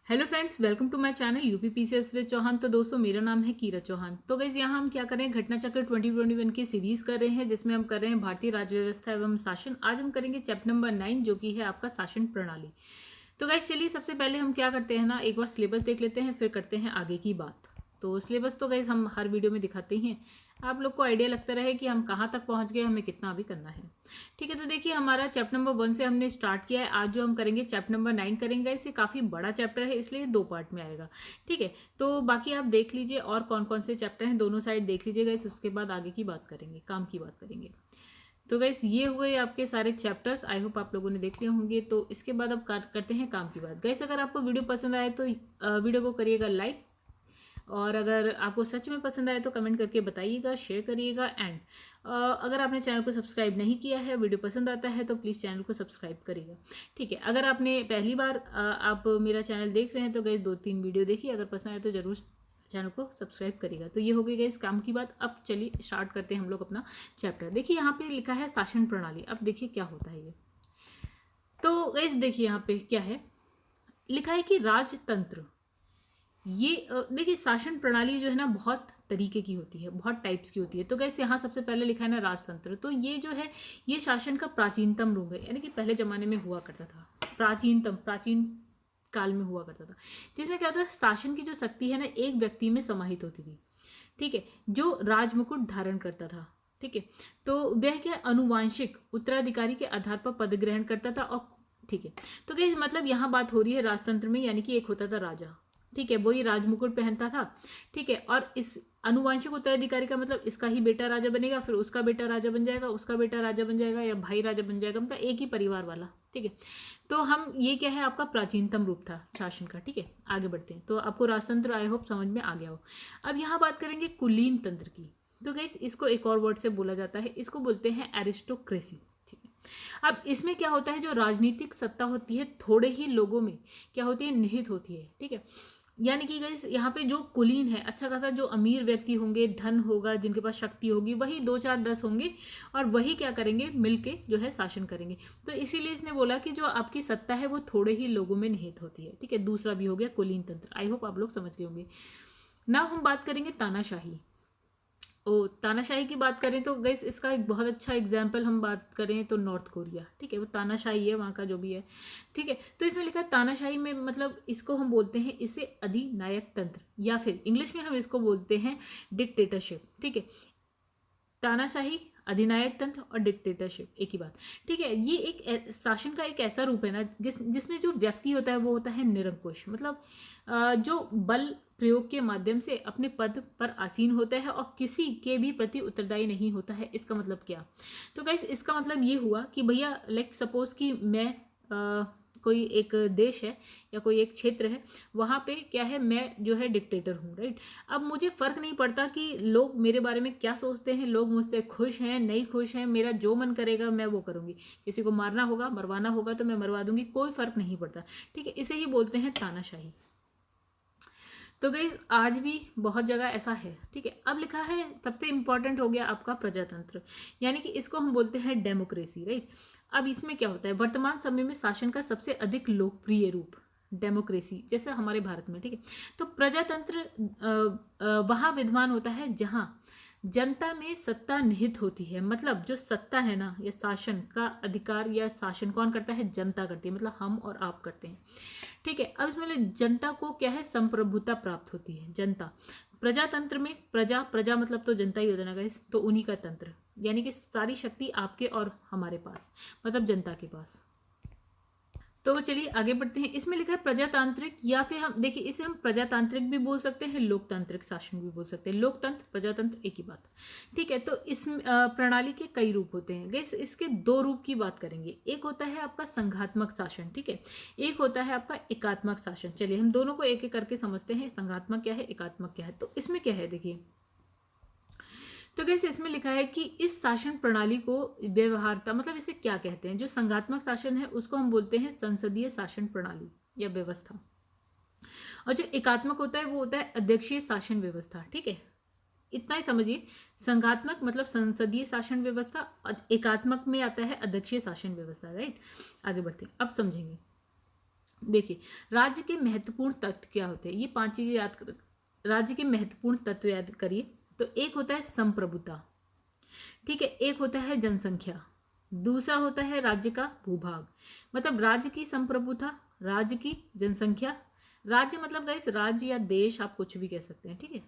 Hello friends, welcome to my channel UPPCS with Chauhan. तो दोस्तों, मेरा नाम है कीरा चौहान। तो गाइज यहाँ हम क्या कर रहे हैं, घटना चक्र 2021 की सीरीज कर रहे हैं, जिसमें हम कर रहे हैं भारतीय राज्य व्यवस्था एवं शासन। आज हम करेंगे चैप्टर नंबर 9, जो कि है आपका शासन प्रणाली। तो गाइज चलिए, सबसे पहले हम क्या करते हैं ना, एक बार सिलेबस देख लेते हैं, फिर करते हैं आगे की बात। तो सिलेबस तो गाइज हम हर वीडियो में दिखाते ही हैं, आप लोग को आइडिया लगता रहे कि हम कहाँ तक पहुँच गए, हमें कितना अभी करना है। ठीक है, तो देखिए हमारा चैप्टर नंबर 1 से हमने स्टार्ट किया है। आज जो हम करेंगे चैप्टर नंबर 9 करेंगे। इसे काफ़ी बड़ा चैप्टर है, इसलिए 2 पार्ट में आएगा। ठीक है, तो बाकी आप देख लीजिए और कौन कौन से चैप्टर हैं, दोनों साइड देख लीजिएगा। इस उसके बाद आगे की बात करेंगे, काम की बात करेंगे। तो गैस ये हुए आपके सारे चैप्टर्स। आई होप आप लोगों ने देख लिए होंगे। तो इसके बाद अब करते हैं काम की बात। गैस अगर आपको वीडियो पसंद आए तो वीडियो को करिएगा लाइक, और अगर आपको सच में पसंद आए तो कमेंट करके बताइएगा, शेयर करिएगा। एंड अगर आपने चैनल को सब्सक्राइब नहीं किया है, वीडियो पसंद आता है तो प्लीज़ चैनल को सब्सक्राइब करिएगा। ठीक है, अगर आपने पहली बार आप मेरा चैनल देख रहे हैं तो गई 2-3 वीडियो देखिए, अगर पसंद आए तो ज़रूर चैनल को सब्सक्राइब करिएगा। तो ये हो गई इस काम की बात। अब चलिए स्टार्ट करते हैं हम लोग अपना चैप्टर। देखिए यहाँ पे लिखा है शासन प्रणाली। अब देखिए क्या होता है ये। तो गैस देखिए यहाँ पे क्या है लिखा है कि राजतंत्र। ये देखिए शासन प्रणाली जो है ना, बहुत तरीके की होती है, बहुत टाइप्स की होती है। तो गैस यहाँ सबसे पहले लिखा है ना राजतंत्र। तो ये जो है, ये शासन का प्राचीनतम रूप है, यानी कि पहले जमाने में हुआ करता था। प्राचीन काल में हुआ करता था, जिसमें क्या होता है, शासन की जो शक्ति है ना, एक व्यक्ति में समाहित होती थी। ठीक है, जो राजमुकुट धारण करता था। ठीक है, तो वह क्या अनुवांशिक उत्तराधिकारी के आधार पर पद ग्रहण करता था। और ठीक है, तो क्या मतलब यहाँ बात हो रही है राजतंत्र में, यानी कि एक होता था राजा। ठीक है, वही राजमुकुट पहनता था। ठीक है, और इस अनुवांशिक उत्तराधिकारी का मतलब इसका ही बेटा राजा बनेगा, फिर उसका बेटा राजा बन जाएगा, उसका बेटा राजा बन जाएगा, या भाई राजा बन जाएगा, मतलब एक ही परिवार वाला। ठीक है, तो हम ये क्या है, आपका प्राचीनतम रूप था शासन का। ठीक है, आगे बढ़ते हैं। तो आपको राजतंत्र आई होप समझ में आ गया हो। अब यहाँ बात करेंगे कुलीन तंत्र की। तो गैस इसको एक और वर्ड से बोला जाता है, इसको बोलते हैं एरिस्टोक्रेसी। ठीक है, अब इसमें क्या होता है, जो राजनीतिक सत्ता होती है थोड़े ही लोगों में क्या होती है, निहित होती है। ठीक है, यानी कि गाइस यहाँ पे जो कुलीन है, अच्छा खासा जो अमीर व्यक्ति होंगे, धन होगा, जिनके पास शक्ति होगी, वही 2 4 10 होंगे, और वही क्या करेंगे, मिलके जो है शासन करेंगे। तो इसीलिए इसने बोला कि जो आपकी सत्ता है वो थोड़े ही लोगों में निहित होती है। ठीक है, दूसरा भी हो गया कुलीन तंत्र। आई होप आप लोग समझ गए होंगे। ना हम बात करेंगे तानाशाही। ओ, तानाशाही की बात करें तो गैस इसका एक बहुत अच्छा एग्जाम्पल हम बात करें तो नॉर्थ कोरिया। ठीक है, वो तानाशाही है वहाँ का जो भी है। ठीक है, तो इसमें लिखा है तानाशाही में, मतलब इसको हम बोलते हैं इसे अधिनायक तंत्र, या फिर इंग्लिश में हम इसको बोलते हैं डिक्टेटरशिप। ठीक है, तानाशाही, अधिनायक तंत्र और डिक्टेटरशिप एक ही बात। ठीक है, ये एक शासन का एक ऐसा रूप है ना, जिसमें जो व्यक्ति होता है वो होता है निरंकुश, मतलब जो बल प्रयोग के माध्यम से अपने पद पर आसीन होता है और किसी के भी प्रति उत्तरदायी नहीं होता है। इसका मतलब क्या, तो गाइस इसका मतलब ये हुआ कि भैया लाइक सपोज कि मैं कोई एक देश है या कोई एक क्षेत्र है, वहाँ पे क्या है, मैं जो है डिक्टेटर हूँ, राइट। अब मुझे फ़र्क नहीं पड़ता कि लोग मेरे बारे में क्या सोचते हैं, लोग मुझसे खुश हैं नहीं खुश हैं, मेरा जो मन करेगा मैं वो करूँगी। किसी को मारना होगा, मरवाना होगा तो मैं मरवा दूंगी, कोई फ़र्क नहीं पड़ता। ठीक है, इसे ही बोलते हैं तानाशाही। तो गाइस आज भी बहुत जगह ऐसा है। ठीक है, अब लिखा है सबसे इंपॉर्टेंट हो गया आपका प्रजातंत्र, यानी कि इसको हम बोलते हैं डेमोक्रेसी, राइट। अब इसमें क्या होता है, वर्तमान समय में शासन का सबसे अधिक लोकप्रिय रूप डेमोक्रेसी, जैसे हमारे भारत में। ठीक है, तो प्रजातंत्र वहाँ विद्यमान होता है जहाँ जनता में सत्ता निहित होती है। मतलब जो सत्ता है ना, या शासन का अधिकार या शासन कौन करता है, जनता करती है, मतलब हम और आप करते हैं। ठीक है, अब इसमें जनता को क्या है, संप्रभुता प्राप्त होती है। जनता, प्रजातंत्र में प्रजा, प्रजा मतलब तो जनता ही होता है ना गाइस, तो उन्हीं का तंत्र, यानी कि सारी शक्ति आपके और हमारे पास, मतलब जनता के पास। तो चलिए आगे बढ़ते हैं। इसमें लिखा है प्रजातांत्रिक, या फिर हम देखिए इसे हम प्रजातांत्रिक भी बोल सकते हैं, लोकतांत्रिक शासन भी बोल सकते हैं। लोकतंत्र प्रजातंत्र एक ही बात। ठीक है, तो इस प्रणाली के कई रूप होते हैं गैस, इसके 2 रूप की बात करेंगे। एक होता है आपका संघात्मक शासन, ठीक है, एक होता है आपका एकात्मक शासन। चलिए हम दोनों को एक एक करके समझते हैं, संघात्मक क्या है, एकात्मक क्या है। तो इसमें क्या है देखिए, तो कैसे इसमें लिखा है कि इस शासन प्रणाली को व्यवहारता, मतलब इसे क्या कहते हैं, जो संघात्मक शासन है उसको हम बोलते हैं संसदीय शासन प्रणाली या व्यवस्था, और जो एकात्मक होता है वो होता है अध्यक्षीय शासन व्यवस्था। ठीक है, इतना ही समझिए। संघात्मक मतलब संसदीय शासन व्यवस्था, और एकात्मक में आता है अध्यक्षीय शासन व्यवस्था, राइट। आगे बढ़ते हैं, अब समझेंगे। देखिए, राज्य के महत्वपूर्ण तत्व क्या होते हैं, ये 5 चीजें याद कर, राज्य के महत्वपूर्ण तत्व याद करिए। तो एक होता है संप्रभुता, ठीक है, एक होता है जनसंख्या, दूसरा होता है राज्य का भूभाग, मतलब राज्य की संप्रभुता, राज्य की जनसंख्या, राज्य मतलब गाइस राज्य या देश आप कुछ भी कह सकते हैं, ठीक है।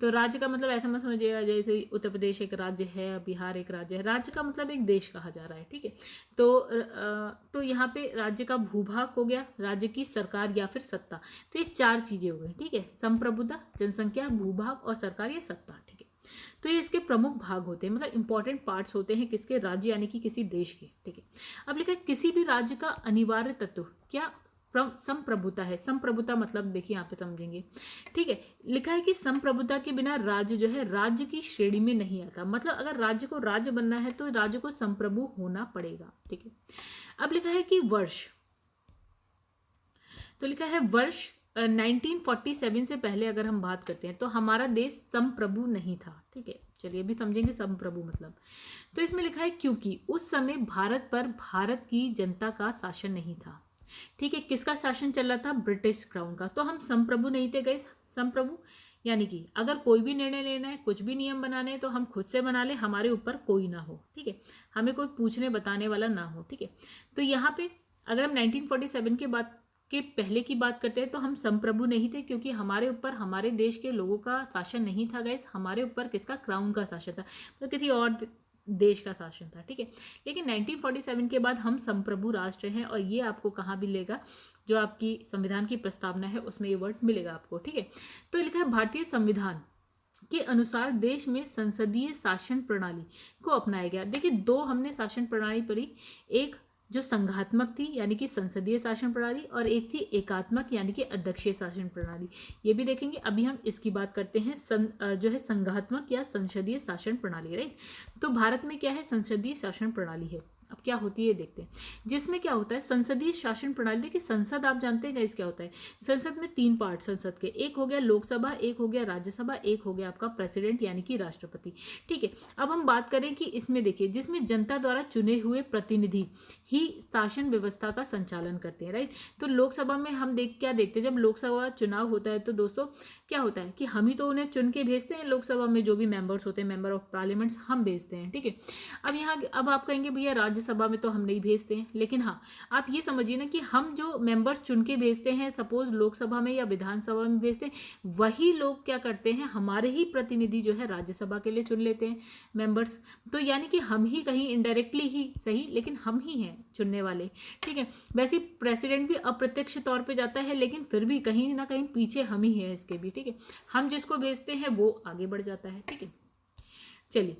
तो राज्य का मतलब ऐसा मत समझिएगा जैसे उत्तर प्रदेश एक राज्य है, बिहार एक राज्य है, राज्य का मतलब एक देश कहा जा रहा है, ठीक है। तो यहाँ पे राज्य का भूभाग हो गया, राज्य की सरकार या फिर सत्ता, तो ये 4 चीजें हो गई, ठीक है, संप्रभुता, जनसंख्या, भूभाग और सरकार या सत्ता, ठीक है। तो ये इसके प्रमुख भाग होते हैं, मतलब इंपॉर्टेंट पार्ट्स होते हैं किसके, राज्य यानी कि किसी देश के, ठीक है। अब लिखा है किसी भी राज्य का अनिवार्य तत्व क्या, संप्रभुता है। संप्रभुता मतलब देखिए यहाँ पे समझेंगे, ठीक है। लिखा है कि संप्रभुता के बिना राज्य जो है राज्य की श्रेणी में नहीं आता, मतलब अगर राज्य को राज्य बनना है तो राज्य को संप्रभु होना पड़ेगा, ठीक है। अब लिखा है कि वर्ष, तो लिखा है वर्ष 1947 से पहले अगर हम बात करते हैं तो हमारा देश संप्रभु नहीं था, ठीक है। चलिए अभी समझेंगे संप्रभु मतलब। तो इसमें लिखा है क्योंकि उस समय भारत पर भारत की जनता का शासन नहीं था, ठीक है। किसका शासन चल रहा था, ब्रिटिश क्राउन का। तो हम संप्रभु नहीं थे गाइस, संप्रभु यानी कि अगर कोई भी निर्णय लेना है, कुछ भी नियम बनाने हैं तो हम खुद से बना ले, हमारे ऊपर कोई ना हो, ठीक है, हमें कोई पूछने बताने वाला ना हो, ठीक है। तो यहाँ पे अगर हम 1947 के पहले की बात करते हैं तो हम संप्रभु नहीं थे, क्योंकि हमारे ऊपर हमारे देश के लोगों का शासन नहीं था गाइस, हमारे ऊपर किसका, क्राउन का शासन था, तो किसी और देश का शासन था, ठीक है। लेकिन 1947 के बाद हम संप्रभु राष्ट्र हैं, और ये आपको कहाँ भी मिलेगा, जो आपकी संविधान की प्रस्तावना है उसमें ये वर्ड मिलेगा आपको, ठीक है। तो लिखा है भारतीय संविधान के अनुसार देश में संसदीय शासन प्रणाली को अपनाया गया। देखिए 2 हमने शासन प्रणाली पढ़ी, एक जो संघात्मक थी यानी कि संसदीय शासन प्रणाली, और एक थी एकात्मक यानी कि अध्यक्षीय शासन प्रणाली, ये भी देखेंगे। अभी हम इसकी बात करते हैं जो है संघात्मक या संसदीय शासन प्रणाली, राइट। तो भारत में क्या है, संसदीय शासन प्रणाली है। अब क्या होती है देखते हैं, जिसमें क्या होता है संसदीय शासन प्रणाली। देखिए संसद आप जानते हैं गाइस क्या होता है, संसद में 3 पार्ट संसद के, एक हो गया लोकसभा, एक हो गया राज्यसभा, एक हो गया आपका प्रेसिडेंट यानी कि राष्ट्रपति, ठीक है। अब हम बात करें कि इसमें देखिए जिसमें जनता द्वारा चुने हुए प्रतिनिधि ही शासन व्यवस्था का संचालन करते हैं, राइट। तो लोकसभा में हम क्या देखते हैं, जब लोकसभा चुनाव होता है तो दोस्तों क्या होता है कि हम ही तो उन्हें चुन के भेजते हैं, लोकसभा में जो भी मेंबर्स होते हैं, मेंबर ऑफ पार्लियामेंट्स हम भेजते हैं, ठीक है। अब आप कहेंगे भैया राज्यसभा में तो हम नहीं भेजते हैं, लेकिन हाँ आप ये समझिए ना कि हम जो मेंबर्स चुन के भेजते हैं, सपोज लोकसभा में या विधानसभा में भेजते हैं, वही लोग क्या करते हैं, हमारे ही प्रतिनिधि जो है राज्यसभा के लिए चुन लेते हैं मेंबर्स। तो यानी कि हम ही कहीं इनडायरेक्टली ही सही, लेकिन हम ही हैं चुनने वाले, ठीक है। वैसे प्रेसिडेंट भी अप्रत्यक्ष तौर पे जाता है, लेकिन फिर भी कहीं ना कहीं पीछे हम ही हैं इसके भी, ठीक है। हम जिसको भेजते हैं वो आगे बढ़ जाता है, ठीक है। चलिए,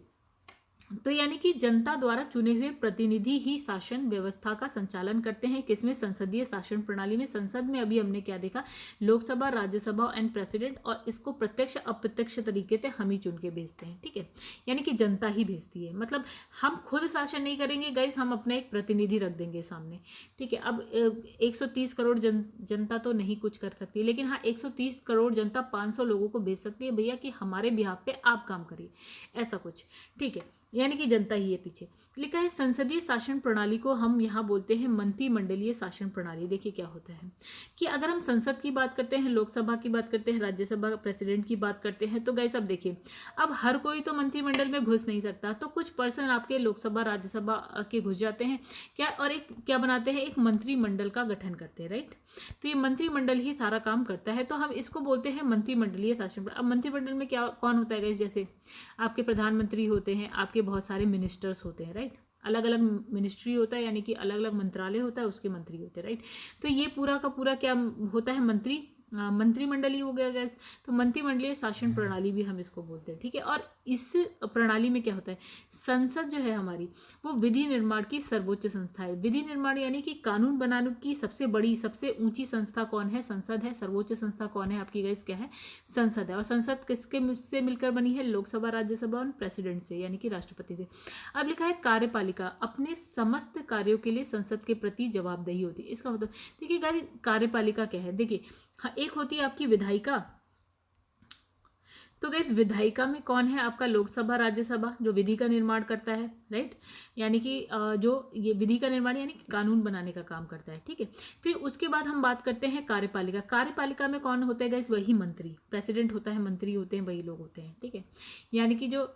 तो यानी कि जनता द्वारा चुने हुए प्रतिनिधि ही शासन व्यवस्था का संचालन करते हैं, किसमें, संसदीय शासन प्रणाली में। संसद में अभी हमने क्या देखा, लोकसभा, राज्यसभा एंड प्रेसिडेंट, और इसको प्रत्यक्ष अप्रत्यक्ष तरीके से हम ही चुन के भेजते हैं, ठीक है। यानी कि जनता ही भेजती है, मतलब हम खुद शासन नहीं करेंगे गाइस, हम अपना एक प्रतिनिधि रख देंगे सामने, ठीक है। अब 130 करोड़ जनता तो नहीं कुछ कर सकती, लेकिन हाँ 130 करोड़ जनता 500 लोगों को भेज सकती है भैया कि हमारे बिहाफ पे आप काम करिए, ऐसा कुछ, ठीक है। यानी कि जनता ही है पीछे। लिखा है संसदीय शासन प्रणाली को हम यहाँ बोलते हैं मंत्रिमंडलीय शासन प्रणाली। देखिए क्या होता है कि अगर हम संसद की बात करते हैं, लोकसभा की बात करते हैं, राज्यसभा प्रेसिडेंट की बात करते हैं, तो गाइस अब देखिए, अब हर कोई तो मंत्रिमंडल में घुस नहीं सकता, तो कुछ पर्सन आपके लोकसभा राज्यसभा के घुस जाते हैं क्या, और एक क्या बनाते हैं, एक मंत्रिमंडल का गठन करते हैं, राइट। तो ये मंत्रिमंडल ही सारा काम करता है, तो हम इसको बोलते हैं मंत्रिमंडलीय शासन। अब मंत्रिमंडल में क्या कौन होता है गाइस, जैसे आपके प्रधानमंत्री होते हैं, आपके बहुत सारे मिनिस्टर्स होते हैं, राइट। अलग अलग मिनिस्ट्री होता है, यानी कि अलग अलग मंत्रालय होता है, उसके मंत्री होते हैं, राइट। तो ये पूरा का पूरा क्या होता है, मंत्रिमंडल ही हो गया गैस। तो मंत्रिमंडलीय शासन प्रणाली भी हम इसको बोलते हैं, ठीक है। और इस प्रणाली में क्या होता है, संसद जो है हमारी वो विधि निर्माण की सर्वोच्च संस्था है। विधि निर्माण यानी कि कानून बनाने की सबसे बड़ी सबसे ऊंची संस्था कौन है, संसद है। सर्वोच्च संस्था कौन है आपकी गैस, क्या है, संसद है। और संसद किसके से मिलकर बनी है, लोकसभा, राज्यसभा और प्रेसिडेंट से यानी कि राष्ट्रपति से। अब लिखा है कार्यपालिका अपने समस्त कार्यों के लिए संसद के प्रति जवाबदेही होती है। इसका मतलब देखिए कार्यपालिका क्या है, देखिए हाँ, एक होती है आपकी विधायिका, तो गाइस विधायिका में कौन है आपका? लोकसभा राज्यसभा, जो विधि का निर्माण करता है, राइट, यानी कि जो ये विधि का निर्माण यानी कि कानून बनाने का काम करता है, ठीक है। फिर उसके बाद हम बात करते हैं कार्यपालिका। कार्यपालिका में कौन होता है गाइस? वही मंत्री, प्रेसिडेंट होता है, मंत्री होते हैं, वही लोग होते हैं, ठीक है। यानी कि जो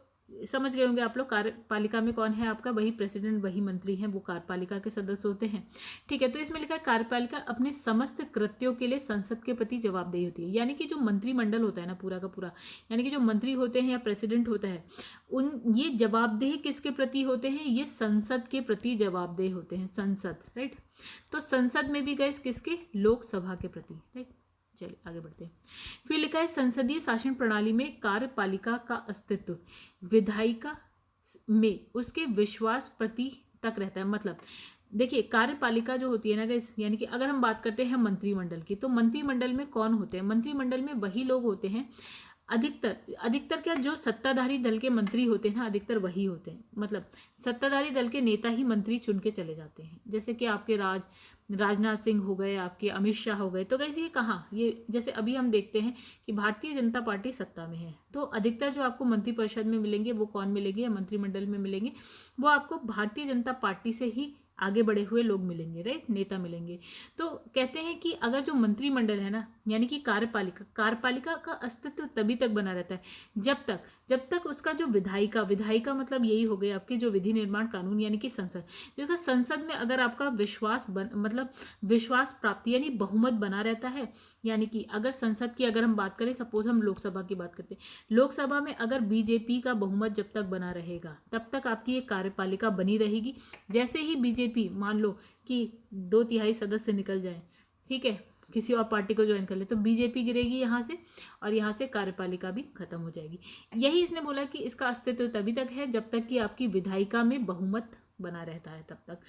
समझ गए होंगे आप लोग, कार्यपालिका में कौन है आपका? वही प्रेसिडेंट, वही मंत्री हैं, वो कार्यपालिका के सदस्य होते हैं, ठीक है। तो इसमें लिखा है कार्यपालिका अपने समस्त कृत्यों के लिए संसद के प्रति जवाबदेही होती है। यानी कि जो मंत्रिमंडल होता है ना पूरा का पूरा, यानी कि जो मंत्री होते हैं या प्रेसिडेंट होता है, ये जवाबदेह किसके प्रति होते हैं? ये संसद के प्रति जवाबदेह होते हैं, संसद, राइट। तो संसद में भी गए किसके? लोकसभा के प्रति, राइट। चलिए आगे बढ़ते हैं। फिर लिखा है संसदीय शासन प्रणाली में कार्यपालिका का अस्तित्व विधायिका में उसके विश्वास प्रति तक रहता है। मतलब देखिए, कार्यपालिका जो होती है ना गाइस, यानी कि अगर हम बात करते हैं मंत्रिमंडल की, तो मंत्रिमंडल में कौन होते हैं? मंत्रिमंडल में वही लोग होते हैं, अधिकतर क्या, जो सत्ताधारी दल के मंत्री होते हैं ना, अधिकतर वही होते हैं। मतलब सत्ताधारी दल के नेता ही मंत्री चुन के चले जाते हैं। जैसे कि आपके राजनाथ सिंह हो गए, आपके अमित शाह हो गए। तो कैसे ये कहाँ, ये जैसे अभी हम देखते हैं कि भारतीय जनता पार्टी सत्ता में है, तो अधिकतर जो आपको मंत्रिपरिषद में मिलेंगे वो कौन मिलेंगे, या मंत्रिमंडल में मिलेंगे, वो आपको भारतीय जनता पार्टी से ही आगे बढ़े हुए लोग मिलेंगे, राइट, नेता मिलेंगे। तो कहते हैं कि अगर जो मंत्रिमंडल है ना, यानी कि कार्यपालिका का अस्तित्व तभी तक बना रहता है जब तक उसका जो विधायिका मतलब यही हो गई आपकी जो विधि निर्माण कानून, यानी कि संसद, जिसका संसद में अगर आपका विश्वास प्राप्ति यानी बहुमत बना रहता है। यानी कि अगर संसद की अगर हम बात करें, सपोज हम लोकसभा की बात करते हैं, लोकसभा में अगर बीजेपी का बहुमत जब तक बना रहेगा तब तक आपकी ये कार्यपालिका बनी रहेगी। जैसे ही बीजेपी मान लो कि 2/3 सदस्य निकल जाए, ठीक है, किसी और पार्टी को ज्वाइन कर ले, तो बीजेपी गिरेगी यहाँ से, और यहाँ से कार्यपालिका भी खत्म हो जाएगी। यही इसने बोला कि इसका अस्तित्व तभी तक है जब तक कि आपकी विधायिका में बहुमत बना रहता है, तब तक,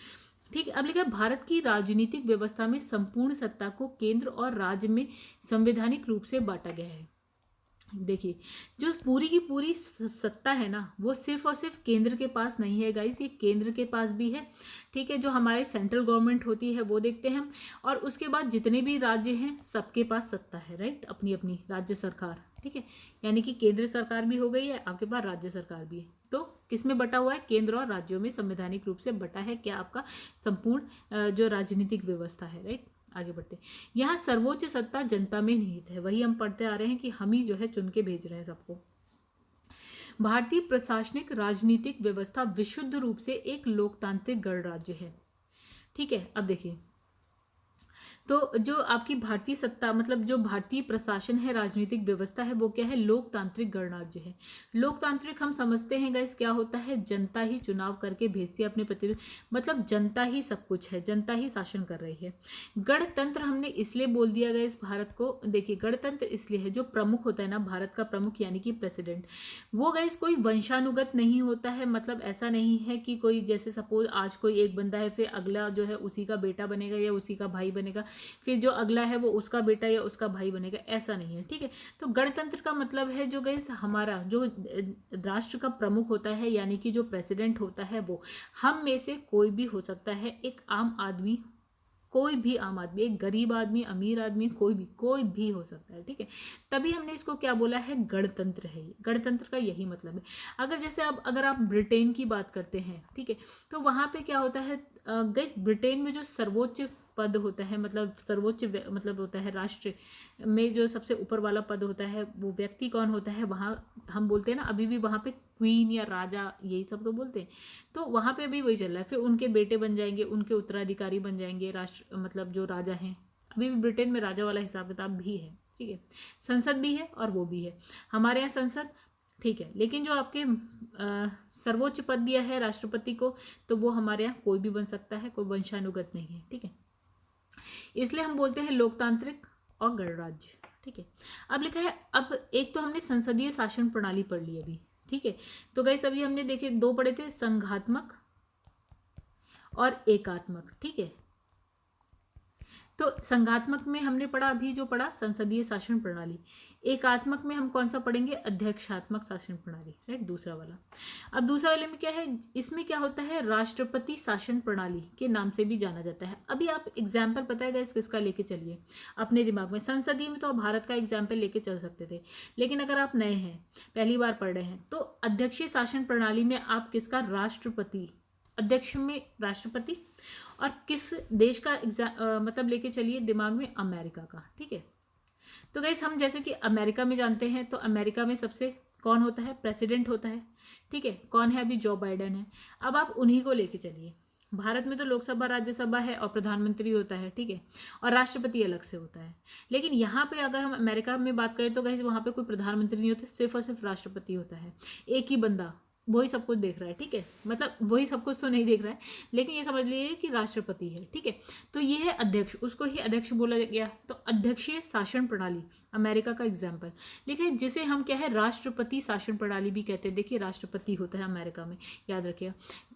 ठीक है। अब लिखा है भारत की राजनीतिक व्यवस्था में संपूर्ण सत्ता को केंद्र और राज्य में संवैधानिक रूप से बांटा गया है। देखिए, जो पूरी की पूरी सत्ता है ना, वो सिर्फ और सिर्फ केंद्र के पास नहीं है गाइस, ये केंद्र के पास भी है, ठीक है। जो हमारे सेंट्रल गवर्नमेंट होती है वो देखते हैं हम, और उसके बाद जितने भी राज्य हैं सबके पास सत्ता है, राइट, अपनी अपनी राज्य सरकार, ठीक है। यानी कि केंद्र सरकार भी हो गई है, आपके पास राज्य सरकार भी है। तो किसमें बटा हुआ है? केंद्र और राज्यों में संवैधानिक रूप से बटा है क्या आपका संपूर्ण जो राजनीतिक व्यवस्था है, राइट। आगे बढ़ते हैं। यहाँ सर्वोच्च सत्ता जनता में निहित है, वही हम पढ़ते आ रहे हैं कि हम ही जो है चुन के भेज रहे हैं सबको। भारतीय प्रशासनिक राजनीतिक व्यवस्था विशुद्ध रूप से एक लोकतांत्रिक गणराज्य है, ठीक है। अब देखिए, तो जो आपकी भारतीय सत्ता मतलब जो भारतीय प्रशासन है, राजनीतिक व्यवस्था है, वो क्या है? लोकतांत्रिक गणराज्य है। लोकतांत्रिक हम समझते हैं गाइस क्या होता है? जनता ही चुनाव करके भेजती है अपने प्रतिनिधि, मतलब जनता ही सब कुछ है, जनता ही शासन कर रही है। गणतंत्र हमने इसलिए बोल दिया गया इस भारत को, देखिए गणतंत्र इसलिए है, जो प्रमुख होता है ना भारत का प्रमुख यानी कि प्रेसिडेंट, वो गाइस कोई वंशानुगत नहीं होता है। मतलब ऐसा नहीं है कि कोई जैसे सपोज आज कोई एक बंदा है, फिर अगला जो है उसी का बेटा बनेगा या उसी का भाई बनेगा, फिर जो अगला है वो उसका बेटा या उसका भाई बनेगा, ऐसा नहीं है, ठीक है। तो गणतंत्र का मतलब है जो गाइस हमारा जो राष्ट्र का प्रमुख होता है यानी कि जो प्रेसिडेंट होता है, वो हम में से कोई भी हो सकता है, एक आम आदमी, कोई भी आम आदमी, एक गरीब आदमी, अमीर आदमी, कोई भी हो सकता है, ठीक है। तभी हमने इसको क्या बोला है? गणतंत्र है। गणतंत्र का यही मतलब है। अगर जैसे अब अगर आप ब्रिटेन की बात करते हैं, ठीक है, तो वहां पे क्या होता है गाइस, ब्रिटेन में जो सर्वोच्च पद होता है, मतलब सर्वोच्च मतलब होता है राष्ट्र में जो सबसे ऊपर वाला पद होता है, वो व्यक्ति कौन होता है? वहाँ हम बोलते हैं ना अभी भी वहाँ पे क्वीन या राजा, यही सब तो बोलते हैं। तो वहाँ पे भी वही चल रहा है, फिर उनके बेटे बन जाएंगे, उनके उत्तराधिकारी बन जाएंगे राष्ट्र, मतलब जो राजा हैं। अभी भी ब्रिटेन में राजा वाला हिसाब किताब भी है, ठीक है। संसद भी है और वो भी है, हमारे यहाँ संसद, ठीक है। लेकिन जो आपके सर्वोच्च पद दिया है राष्ट्रपति को, तो वो हमारे यहाँ कोई भी बन सकता है, कोई वंशानुगत नहीं है, ठीक है। इसलिए हम बोलते हैं लोकतांत्रिक और गणराज्य, ठीक है। अब लिखा है, अब एक तो हमने संसदीय शासन प्रणाली पढ़ ली अभी, ठीक है। तो गाइस अभी हमने देखे दो पढ़े थे, संघात्मक और एकात्मक, ठीक है। तो संघात्मक में हमने पढ़ा, अभी जो पढ़ा संसदीय शासन प्रणाली। एकात्मक में हम कौन सा पढ़ेंगे, अध्यक्षात्मक शासन प्रणाली, राइट, दूसरा वाला। अब दूसरा वाले में क्या है, इसमें क्या होता है, राष्ट्रपति शासन प्रणाली के नाम से भी जाना जाता है। अभी आप एग्जाम्पल पता है गाइस किसका लेके चलिए अपने दिमाग में। संसदीय में तो आप भारत का एग्जाम्पल लेके चल सकते थे, लेकिन अगर आप नए हैं, पहली बार पढ़ रहे हैं, तो अध्यक्षीय शासन प्रणाली में आप किसका, राष्ट्रपति, अध्यक्ष में राष्ट्रपति, और किस देश का मतलब लेके चलिए दिमाग में, अमेरिका का। ठीक है, तो गाइस हम जैसे कि अमेरिका में जानते हैं, तो अमेरिका में सबसे कौन होता है, प्रेसिडेंट होता है। ठीक है, कौन है, अभी जो बाइडेन है। अब आप उन्हीं को लेके चलिए। भारत में तो लोकसभा राज्यसभा है और प्रधानमंत्री होता है, ठीक है, और राष्ट्रपति अलग से होता है। लेकिन यहाँ पे अगर हम अमेरिका में बात करें तो गाइस वहाँ पे कोई प्रधानमंत्री नहीं होता, सिर्फ और सिर्फ राष्ट्रपति होता है। एक ही बंदा वही सब कुछ देख रहा है। ठीक है, मतलब वही सब कुछ तो नहीं देख रहा है, लेकिन ये समझ लीजिए कि राष्ट्रपति है। ठीक है, तो ये है अध्यक्ष, उसको ही अध्यक्ष बोला गया। तो अध्यक्षीय शासन प्रणाली अमेरिका का एग्जाम्पल लिखे, जिसे हम क्या है, राष्ट्रपति शासन प्रणाली भी कहते हैं। देखिए राष्ट्रपति होता है अमेरिका में, याद रखिएगा,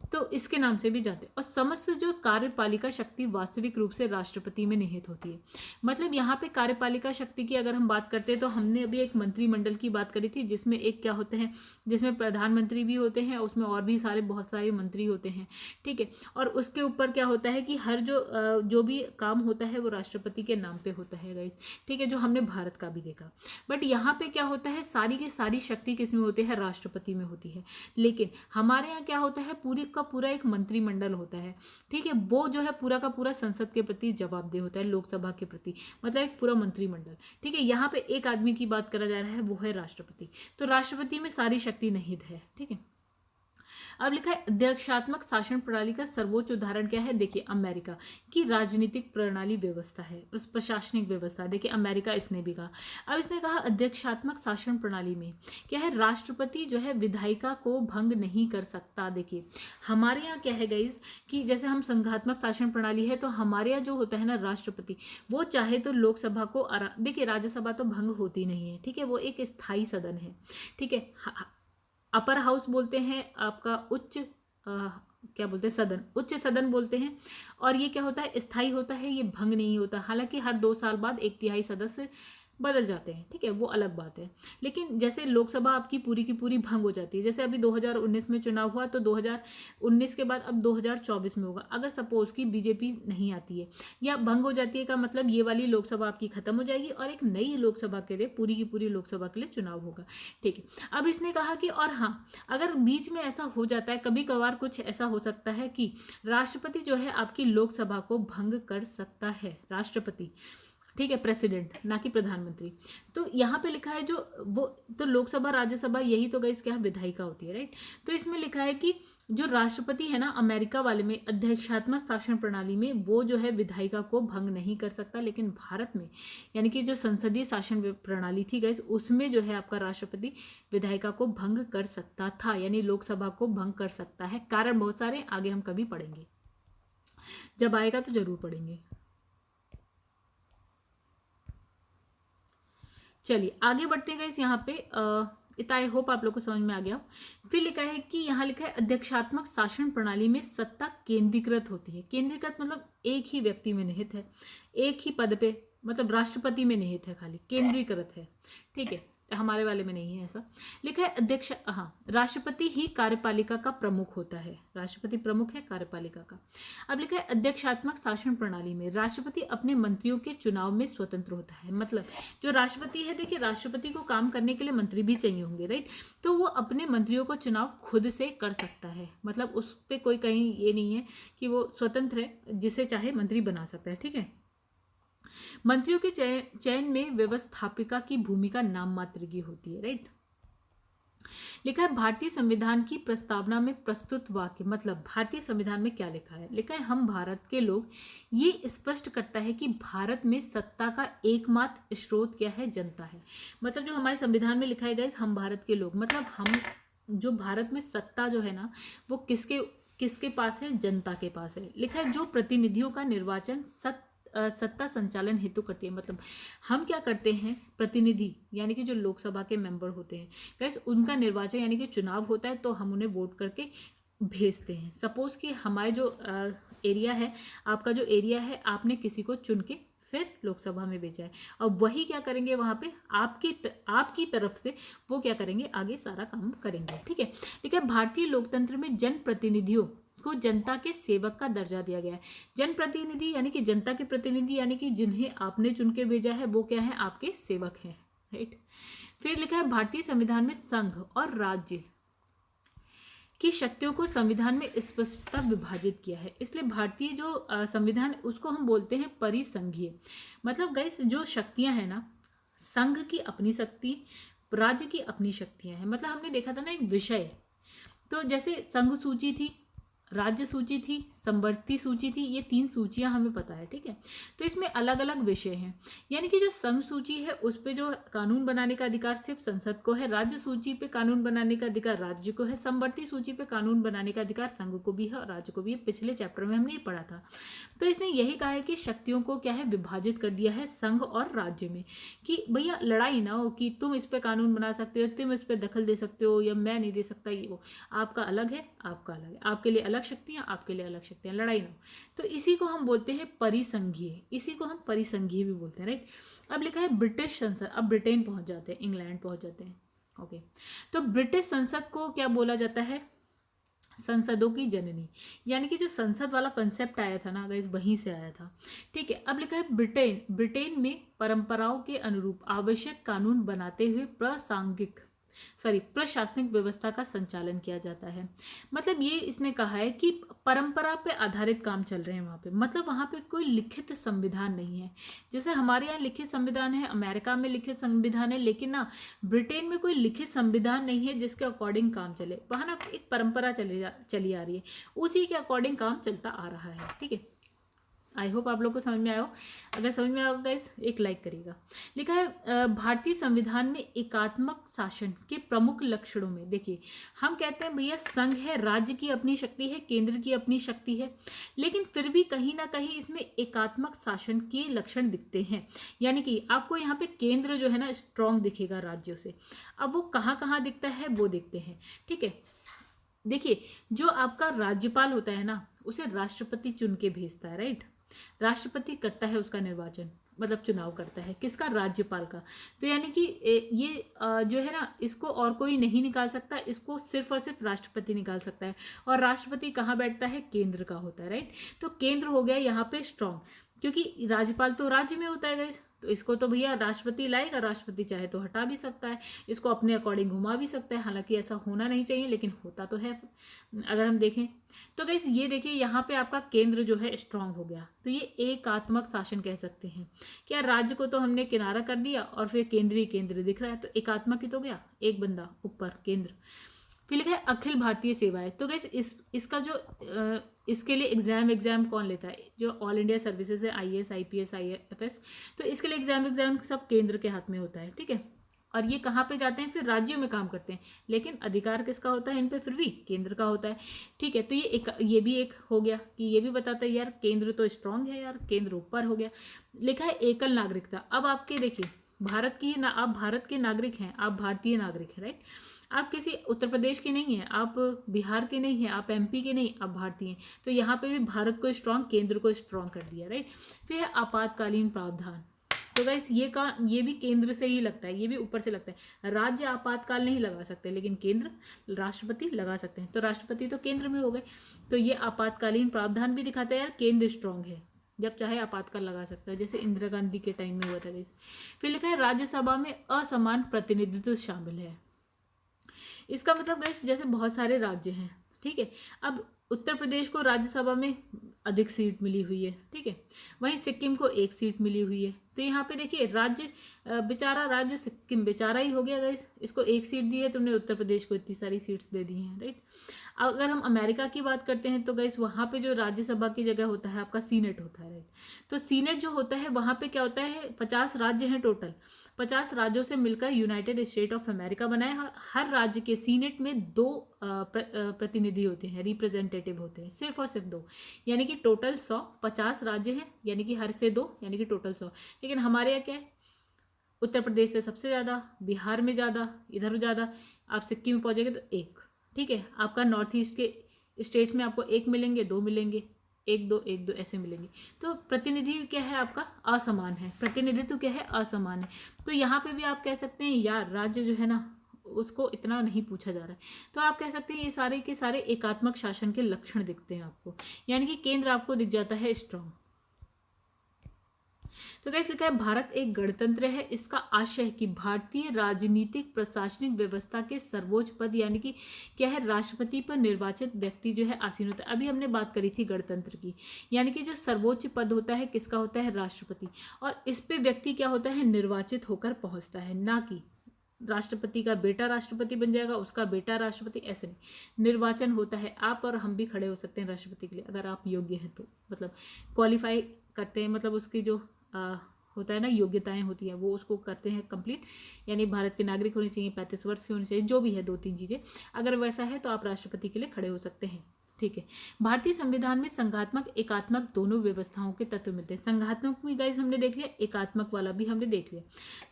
तो इसके नाम से भी जानते हैं। और समस्त जो कार्यपालिका शक्ति वास्तविक रूप से राष्ट्रपति में निहित होती है। मतलब यहाँ पे कार्यपालिका शक्ति की अगर हम बात करते हैं, तो हमने अभी एक मंत्रिमंडल की बात करी थी, जिसमें एक क्या होते हैं, जिसमें प्रधानमंत्री भी होते हैं, उसमें और भी सारे बहुत सारे मंत्री होते हैं। ठीक है, और उसके ऊपर क्या होता है कि हर जो भी काम होता है वो राष्ट्रपति के नाम पे होता है गाइस। ठीक है, जो हमने भारत का भी देखा। बट यहाँ पे क्या होता है, सारी की सारी शक्ति किस में होती है, राष्ट्रपति में होती है। लेकिन हमारे यहाँ क्या होता है, पूरी का पूरा एक मंत्रिमंडल होता है। ठीक है, वो जो है पूरा का पूरा संसद के प्रति जवाबदेह होता है, लोकसभा के प्रति, मतलब एक पूरा मंत्रिमंडल। ठीक है, यहाँ पे एक आदमी की बात करा जा रहा है, वो है राष्ट्रपति। तो राष्ट्रपति में सारी शक्ति निहित है। ठीक है, अब लिखा है अध्यक्षात्मक शासन प्रणाली का सर्वोच्च उदाहरण क्या है, देखिए अमेरिका की राजनीतिक प्रणाली व्यवस्था है, उस प्रशासनिक व्यवस्था। देखिए अमेरिका इसने भी कहा। अब इसने कहा अध्यक्षात्मक शासन प्रणाली में क्या है, राष्ट्रपति जो है विधायिका को भंग नहीं कर सकता। देखिए हमारे यहाँ क्या है गाइज, कि जैसे हम संघात्मक शासन प्रणाली है, तो हमारे यहाँ जो होता है ना राष्ट्रपति, वो चाहे तो लोकसभा को देखिए राज्यसभा तो भंग होती नहीं है। ठीक है, वो एक स्थायी सदन है। ठीक है, अपर हाउस बोलते हैं, आपका उच्च क्या बोलते हैं, सदन, उच्च सदन बोलते हैं। और ये क्या होता है, स्थायी होता है, ये भंग नहीं होता। हालांकि हर 2 साल बाद 1/3 सदस्य बदल जाते हैं। ठीक है, वो अलग बात है। लेकिन जैसे लोकसभा आपकी पूरी की पूरी भंग हो जाती है, जैसे अभी 2019 में चुनाव हुआ, तो 2019 के बाद अब 2024 में होगा। अगर सपोज कि बीजेपी नहीं आती है या भंग हो जाती है, का मतलब ये वाली लोकसभा आपकी खत्म हो जाएगी और एक नई लोकसभा के लिए, पूरी की पूरी लोकसभा के लिए चुनाव होगा। ठीक है, अब इसने कहा कि और हाँ, अगर बीच में ऐसा हो जाता है, कभी कभार कुछ ऐसा हो सकता है कि राष्ट्रपति जो है आपकी लोकसभा को भंग कर सकता है, राष्ट्रपति। ठीक है, प्रेसिडेंट, ना कि प्रधानमंत्री। तो यहाँ पे लिखा है जो वो, तो लोकसभा राज्यसभा यही तो गाइस क्या विधायिका होती है, राइट। तो इसमें लिखा है कि जो राष्ट्रपति है ना अमेरिका वाले में, अध्यक्षात्मक शासन प्रणाली में, वो जो है विधायिका को भंग नहीं कर सकता। लेकिन भारत में यानी कि जो संसदीय शासन प्रणाली थी गाइस, उसमें जो है आपका राष्ट्रपति विधायिका को भंग कर सकता था, यानी लोकसभा को भंग कर सकता है। कारण बहुत सारे, आगे हम कभी पढ़ेंगे, जब आएगा तो जरूर पढ़ेंगे। चलिए आगे बढ़ते गए। यहाँ पे इतना आई होप आप लोग को समझ में आ गया हो। फिर लिखा है कि यहाँ लिखा है अध्यक्षात्मक शासन प्रणाली में सत्ता केंद्रीकृत होती है। केंद्रीकृत मतलब एक ही व्यक्ति में निहित है, एक ही पद पे, मतलब राष्ट्रपति में निहित है, खाली केंद्रीकृत है। ठीक है, हमारे वाले में नहीं है ऐसा। लिखा है अध्यक्ष, हाँ, राष्ट्रपति ही कार्यपालिका का प्रमुख होता है, राष्ट्रपति प्रमुख है कार्यपालिका का। अब लिखा है अध्यक्षात्मक शासन प्रणाली में राष्ट्रपति अपने मंत्रियों के चुनाव में स्वतंत्र होता है। मतलब जो राष्ट्रपति है, देखिए राष्ट्रपति को काम करने के लिए मंत्री भी चाहिए होंगे, राइट, तो वो अपने मंत्रियों को चुनाव खुद से कर सकता है। मतलब उस पर कोई कहीं ये नहीं है कि वो स्वतंत्र है, जिसे चाहे मंत्री बना सकता है। ठीक है, मंत्रियों के चयन में व्यवस्थापिका की भूमिका नाम मात्र की होती है, राइट। लिखा है भारतीय संविधान की प्रस्तावना में प्रस्तुत वाक्य, मतलब भारतीय संविधान में क्या लिखा है, लिखा है हम भारत के लोग, ये स्पष्ट करता है कि भारत में सत्ता का एकमात्र स्रोत क्या है, जनता है। मतलब जो हमारे संविधान में लिखा है गाइस, हम भारत के लोग, मतलब हम जो भारत में सत्ता जो है ना, वो किसके पास है, जनता के पास है। लिखा है जो प्रतिनिधियों का निर्वाचन सत्ता संचालन हेतु करती है। मतलब हम क्या करते हैं, प्रतिनिधि यानी कि जो लोकसभा के मेंबर होते हैं गाइस, उनका निर्वाचन यानी कि चुनाव होता है, तो हम उन्हें वोट करके भेजते हैं। सपोज कि हमारे जो एरिया है, आपका जो एरिया है, आपने किसी को चुन के फिर लोकसभा में भेजा है। और वही क्या करेंगे वहाँ पे आपकी तरफ से वो क्या करेंगे, आगे सारा काम करेंगे। ठीक है, ठीक है। भारतीय लोकतंत्र में जनप्रतिनिधियों को जनता के सेवक का दर्जा दिया गया है। जनप्रतिनिधि यानी कि जनता के प्रतिनिधि, यानी कि जिन्हें आपने चुन के भेजा है वो क्या है, आपके सेवक हैं, राइट। फिर लिखा है भारतीय संविधान में संघ और राज्य की शक्तियों को संविधान में स्पष्टता विभाजित किया है। इसलिए भारतीय जो संविधान उसको हम बोलते हैं परिसंघीय। मतलब गाइस जो शक्तियां हैं ना, संघ की अपनी शक्ति, राज्य की अपनी शक्तियां हैं। मतलब हमने देखा था ना एक विषय, तो जैसे संघ सूची थी, राज्य सूची थी, समवर्ती सूची थी, ये 3 सूचियां हमें पता है। ठीक है, तो इसमें अलग अलग विषय हैं। यानी कि जो संघ सूची है उस पे जो कानून बनाने का अधिकार सिर्फ संसद को है, राज्य सूची पे कानून बनाने का अधिकार राज्य को है, समवर्ती सूची पे कानून बनाने का अधिकार संघ को भी है और राज्य को भी है। पिछले चैप्टर में हमने ये पढ़ा था। तो इसने यही कहा है कि शक्तियों को क्या है, विभाजित कर दिया है संघ और राज्य में, कि भैया लड़ाई ना हो कि तुम इस पे कानून बना सकते हो, तुम इस पे दखल दे सकते हो या मैं नहीं दे सकता, ये वो आपका अलग है, आपका अलग है, आपके लिए अलग शक्तियां, आपके लिए अलग शक्तियां, लड़ाई ना हो। तो इसी को हम बोलते हैं परिसंघीय, इसी को हम परिसंघीय भी बोलते हैं, राइट। अब लिखा है ब्रिटिश संसद, अब ब्रिटेन पहुंच जाते हैं, इंग्लैंड पहुंच जाते हैं। ओके, तो ब्रिटिश संसद को क्या बोला जाता है, संसदों की जननी। यानी कि जो संसद वाला कंसेप्ट आया था ना गाइस, वहीं से आया था। ठीक है, अब लिखा है ब्रिटेन में परंपराओं के अनुरूप आवश्यक कानून बनाते हुए प्रशासनिक व्यवस्था का संचालन किया जाता है। मतलब ये इसने कहा है कि परंपरा पे आधारित काम चल रहे हैं वहाँ पे, मतलब वहाँ पे कोई लिखित संविधान नहीं है। जैसे हमारे यहाँ लिखित संविधान है, अमेरिका में लिखित संविधान है, लेकिन ना ब्रिटेन में कोई लिखित संविधान नहीं है जिसके अकॉर्डिंग काम चले। वहाँ ना एक परंपरा चली आ रही है, उसी के अकॉर्डिंग काम चलता आ रहा है। ठीक है, आई होप आप लोग को समझ में आया हो। अगर समझ में आया गाइस एक लाइक करिएगा। लिखा है भारतीय संविधान में एकात्मक शासन के प्रमुख लक्षणों में, देखिए हम कहते हैं भैया संघ है, राज्य की अपनी शक्ति है, केंद्र की अपनी शक्ति है, लेकिन फिर भी कहीं ना कहीं इसमें एकात्मक शासन के लक्षण दिखते हैं। यानी कि आपको यहाँ पे केंद्र जो है ना स्ट्रॉन्ग दिखेगा राज्यों से। अब वो कहाँ कहाँ दिखता है वो देखते हैं। ठीक है, देखिए जो आपका राज्यपाल होता है ना, उसे राष्ट्रपति चुन के भेजता है, राइट। राष्ट्रपति करता है उसका निर्वाचन, मतलब चुनाव करता है किसका, राज्यपाल का। तो यानी कि ये जो है ना, इसको और कोई नहीं निकाल सकता, इसको सिर्फ और सिर्फ राष्ट्रपति निकाल सकता है। और राष्ट्रपति कहाँ बैठता है, केंद्र का होता है, राइट। तो केंद्र हो गया यहाँ पे स्ट्रॉन्ग, क्योंकि राज्यपाल तो राज्य में होता है गाइस, तो इसको तो भैया राष्ट्रपति लाएगा, राष्ट्रपति चाहे तो हटा भी सकता है, इसको अपने अकॉर्डिंग घुमा भी सकता है। हालांकि ऐसा होना नहीं चाहिए, लेकिन होता तो है अगर हम देखें तो। गाइस ये देखिए यहाँ पे आपका केंद्र जो है स्ट्रांग हो गया, तो ये एकात्मक शासन कह सकते हैं। क्या राज्य को तो हमने किनारा कर दिया और फिर केंद्र दिख रहा है, तो एकात्मक ही तो गया, एक बंदा ऊपर केंद्र। फिर लिखा है अखिल भारतीय सेवाएं। तो गाइस इसका जो इसके लिए एग्जाम कौन लेता है, जो ऑल इंडिया सर्विसेज है, IAS IPS IFS, तो इसके लिए एग्जाम सब केंद्र के हाथ में होता है। ठीक है, और ये कहाँ पे जाते हैं, फिर राज्यों में काम करते हैं, लेकिन अधिकार किसका होता है इन पे, फिर भी केंद्र का होता है। ठीक है, तो ये भी एक हो गया कि ये भी बताता है यार केंद्र तो स्ट्रांग है, यार केंद्र ऊपर हो गया। लिखा है एकल नागरिकता। अब आपके देखिए भारत की ना, आप भारत के नागरिक हैं, आप भारतीय नागरिक हैं, राइट। आप किसी उत्तर प्रदेश के नहीं हैं, आप बिहार के नहीं हैं, आप MP के नहीं, आप भारतीय हैं। तो यहाँ पे भी भारत को स्ट्रांग, केंद्र को स्ट्रांग कर दिया, राइट। फिर आपातकालीन प्रावधान। तो गाइस ये भी केंद्र से ही लगता है, ये भी ऊपर से लगता है। राज्य आपातकाल नहीं लगा सकते, लेकिन केंद्र राष्ट्रपति लगा सकते हैं, तो राष्ट्रपति तो केंद्र में हो गए। तो ये आपातकालीन प्रावधान भी दिखाता है यार केंद्र स्ट्रांग है, जब चाहे आपातकाल लगा सकता है, जैसे इंदिरा गांधी के टाइम में हुआ था। फिर लिखा है राज्यसभा में असमान प्रतिनिधित्व शामिल है। इसका मतलब गाइस जैसे बहुत सारे राज्य हैं, ठीक है। अब उत्तर प्रदेश को राज्यसभा में अधिक सीट मिली हुई है, ठीक है। वहीं सिक्किम को 1 सीट मिली हुई है। तो यहाँ पे देखिए बेचारा राज्य सिक्किम बेचारा ही हो गया गाइस, इसको 1 सीट दी है, तुमने उत्तर प्रदेश को इतनी सारी सीट्स दे दी हैं, राइट। अगर हम अमेरिका की बात करते हैं तो गाइस वहाँ पे जो राज्यसभा की जगह होता है आपका सीनेट होता है, राइट। तो सीनेट जो होता है वहाँ पे क्या होता है, 50 राज्य हैं टोटल, 50 राज्यों से मिलकर यूनाइटेड स्टेट ऑफ अमेरिका बना है। हर राज्य के सीनेट में 2 प्रतिनिधि होते हैं, रिप्रेजेंटेटिव होते हैं, सिर्फ और सिर्फ 2, यानी कि टोटल 100। 50 राज्य हैं यानी कि हर से 2, यानी कि टोटल 100। लेकिन हमारे यहाँ क्या है, उत्तर प्रदेश से सबसे ज़्यादा, बिहार में ज़्यादा, इधर ज़्यादा, आप सिक्किम में पहुँचेंगे तो 1, ठीक है। आपका नॉर्थ ईस्ट के स्टेट्स में आपको 1 मिलेंगे, 2 मिलेंगे, एक दो एक दो ऐसे मिलेंगे। तो प्रतिनिधि क्या है आपका, असमान है, प्रतिनिधित्व क्या है, असमान है। तो यहाँ पे भी आप कह सकते हैं यार राज्य जो है ना उसको इतना नहीं पूछा जा रहा है, तो आप कह सकते हैं ये सारे के सारे एकात्मक शासन के लक्षण दिखते हैं आपको, यानी कि केंद्र आपको दिख जाता है स्ट्रांग। तो गाइस लिखा है भारत एक गणतंत्र है, इसका आशय है कि भारतीय राजनीतिक प्रशासनिक व्यवस्था के सर्वोच्च पद यानी कि क्या है, राष्ट्रपति पर निर्वाचित व्यक्ति जो है आसीन होता है। अभी हमने बात करी थी गणतंत्र की, यानी कि जो सर्वोच्च पद होता है किसका होता है, राष्ट्रपति, और इस पे व्यक्ति क्या होता है, निर्वाचित होकर पहुंचता है, ना कि राष्ट्रपति का बेटा राष्ट्रपति बन जाएगा, उसका बेटा राष्ट्रपति, ऐसे नहीं, निर्वाचन होता है। आप और हम भी खड़े हो सकते हैं राष्ट्रपति के लिए अगर आप योग्य हैं तो, मतलब क्वालिफाई करते हैं, मतलब उसकी जो होता है ना योग्यताएं होती हैं वो उसको करते हैं कंप्लीट, यानी भारत के नागरिक होने चाहिए, 35 वर्ष के होने चाहिए, जो भी है 2-3 चीज़ें, अगर वैसा है तो आप राष्ट्रपति के लिए खड़े हो सकते हैं। ठीक है, भारतीय संविधान में संघात्मक एकात्मक दोनों व्यवस्थाओं के तत्व मिलते हैं। संघात्मक भी गाइस हमने देख लिया, एकात्मक वाला भी हमने देख लिया,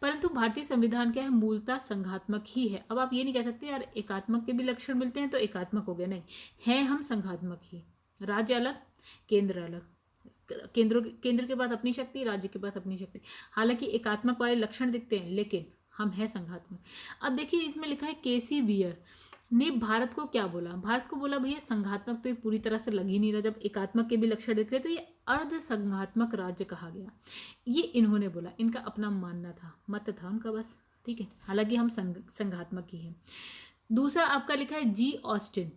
परंतु भारतीय संविधान क्या है, मूलतः संघात्मक ही है। अब आप ये नहीं कह सकते यार एकात्मक के भी लक्षण मिलते हैं तो एकात्मक हो गया, नहीं है, हम संघात्मक ही, राज्य अलग केंद्र अलग, केंद्र के पास अपनी शक्ति, राज्य के पास अपनी शक्ति, हालांकि एकात्मक वाले लक्षण दिखते हैं लेकिन हम हैं संघात्मक। अब देखिए इसमें लिखा है केसी वियर ने भारत को क्या बोला, भारत को बोला भैया संघात्मक तो ये पूरी तरह से लग ही नहीं रहा, जब एकात्मक के भी लक्षण दिख रहे तो ये अर्ध संघात्मक राज्य कहा गया, ये इन्होंने बोला, इनका अपना मानना था, मत था उनका बस। ठीक है, हालांकि हम संघात्मक ही हैं। दूसरा आपका लिखा है जी ऑस्टिन,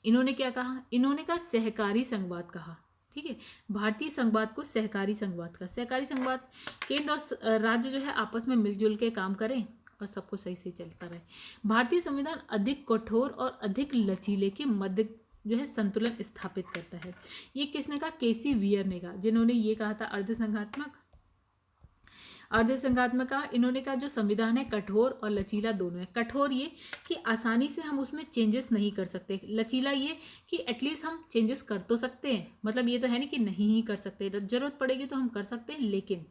इन्होंने क्या कहा, इन्होंने कहा सहकारी संघवाद कहा। ठीक है, भारतीय संघवाद को सहकारी संघवाद का, सहकारी संघवाद केंद्र और राज्य जो है आपस में मिलजुल के काम करें और सबको सही से चलता रहे। भारतीय संविधान अधिक कठोर और अधिक लचीले के मध्य जो है संतुलन स्थापित करता है। ये किसने कहा, केसी वियर ने कहा, जिन्होंने ये कहा था अर्धसंघात्मक का। इन्होंने कहा जो संविधान है कठोर और लचीला दोनों है। कठोर ये कि आसानी से हम उसमें चेंजेस नहीं कर सकते, लचीला ये कि एटलीस्ट हम चेंजेस कर तो सकते हैं, मतलब ये तो है नहीं कि नहीं ही कर सकते, जरूरत पड़ेगी तो हम कर सकते हैं लेकिन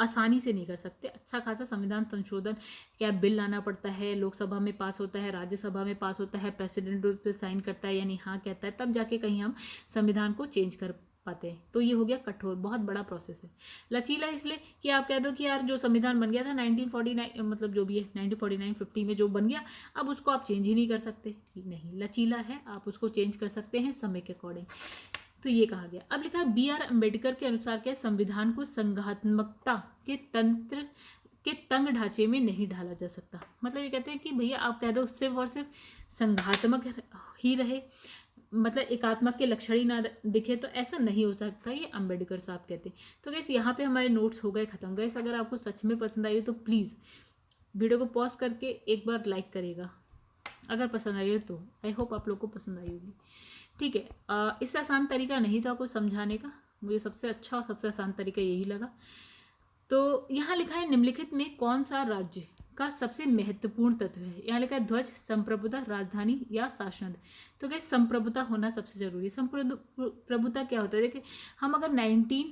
आसानी से नहीं कर सकते। अच्छा खासा संविधान संशोधन क्या बिल लाना पड़ता है, लोकसभा में पास होता है, राज्यसभा में पास होता है, प्रेसिडेंट उस पर साइन करता है यानी हाँ कहता है, तब जाके कहीं हम संविधान को चेंज कर पाते हैं। तो ये हो गया कठोर, बहुत बड़ा प्रोसेस है। लचीला इसलिए कि आप कह दो कि यार जो संविधान बन गया था 1949 मतलब जो भी है 1949-50 में जो बन गया अब उसको आप चेंज ही नहीं कर सकते, नहीं, लचीला है, आप उसको चेंज कर सकते हैं समय के अकॉर्डिंग। तो ये कहा गया। अब लिखा है B.R. अम्बेडकर के अनुसार क्या, संविधान को संघात्मकता के तंत्र के तंग ढांचे में नहीं ढाला जा सकता। मतलब ये कहते हैं कि भैया आप कह दो सिर्फ और सिर्फ संघात्मक ही रहे, मतलब एकात्मक के लक्षण ही ना दिखे, तो ऐसा नहीं हो सकता, ये अम्बेडकर साहब कहते हैं। तो गैस यहाँ पे हमारे नोट्स हो गए खत्म। गैस अगर आपको सच में पसंद आई हो तो प्लीज़ वीडियो को पॉज करके एक बार लाइक करेगा, अगर पसंद आई हो तो। आई होप आप लोग को पसंद आई होगी। ठीक है, इससे आसान तरीका नहीं था आपको समझाने का, मुझे सबसे अच्छा और सबसे आसान तरीका यही लगा। तो यहाँ लिखा है निम्नलिखित में कौन सा राज्य का सबसे महत्वपूर्ण तत्व है। यहाँ लिखा है ध्वज, संप्रभुता, राजधानी या शासन। तो क्या संप्रभुता होना सबसे जरूरी है। संप्रभुता क्या होता है, देखिए हम अगर 19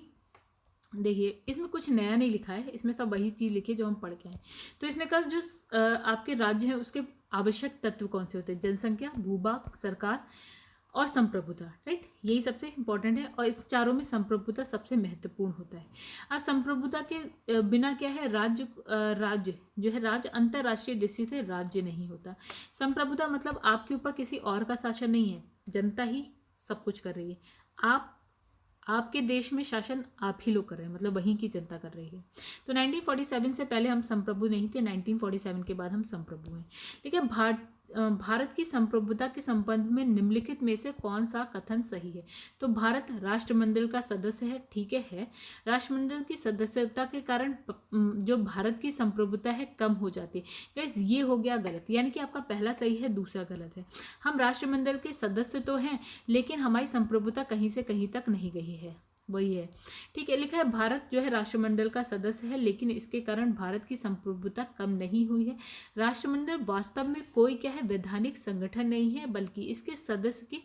देखिए इसमें कुछ नया नहीं लिखा है, इसमें सब वही चीज़ लिखी है जो हम पढ़ के आए। तो इसने कहा जो आपके राज्य हैं उसके आवश्यक तत्व कौन से होते हैं, जनसंख्या, भूभाग, सरकार और संप्रभुता, राइट, यही सबसे इंपॉर्टेंट है और इस चारों में संप्रभुता सबसे महत्वपूर्ण होता है। अब संप्रभुता के बिना क्या है, राज्य जो है राज्य अंतर्राष्ट्रीय दृष्टि से राज्य नहीं होता। संप्रभुता मतलब आपके ऊपर किसी और का शासन नहीं है, जनता ही सब कुछ कर रही है, आपके देश में शासन आप ही लोग कर रहे हैं, मतलब वहीं की जनता कर रही है। तो 1947 से पहले हम संप्रभु नहीं थे, 1947 के बाद हम संप्रभु हैं। लेकिन भारत की संप्रभुता के संबंध में निम्नलिखित में से कौन सा कथन सही है। तो भारत राष्ट्रमंडल का सदस्य है, ठीक है, राष्ट्रमंडल की सदस्यता के कारण जो भारत की संप्रभुता है कम हो जाती है। गाइस ये हो गया गलत, यानी कि आपका पहला सही है दूसरा गलत है। हम राष्ट्रमंडल के सदस्य तो हैं लेकिन हमारी संप्रभुता कहीं से कहीं तक नहीं गई है, वही है। ठीक है, लिखा है भारत जो है राष्ट्रमंडल का सदस्य है लेकिन इसके कारण भारत की संप्रभुता कम नहीं हुई है। राष्ट्रमंडल वास्तव में कोई क्या है वैधानिक संगठन नहीं है, बल्कि इसके सदस्य की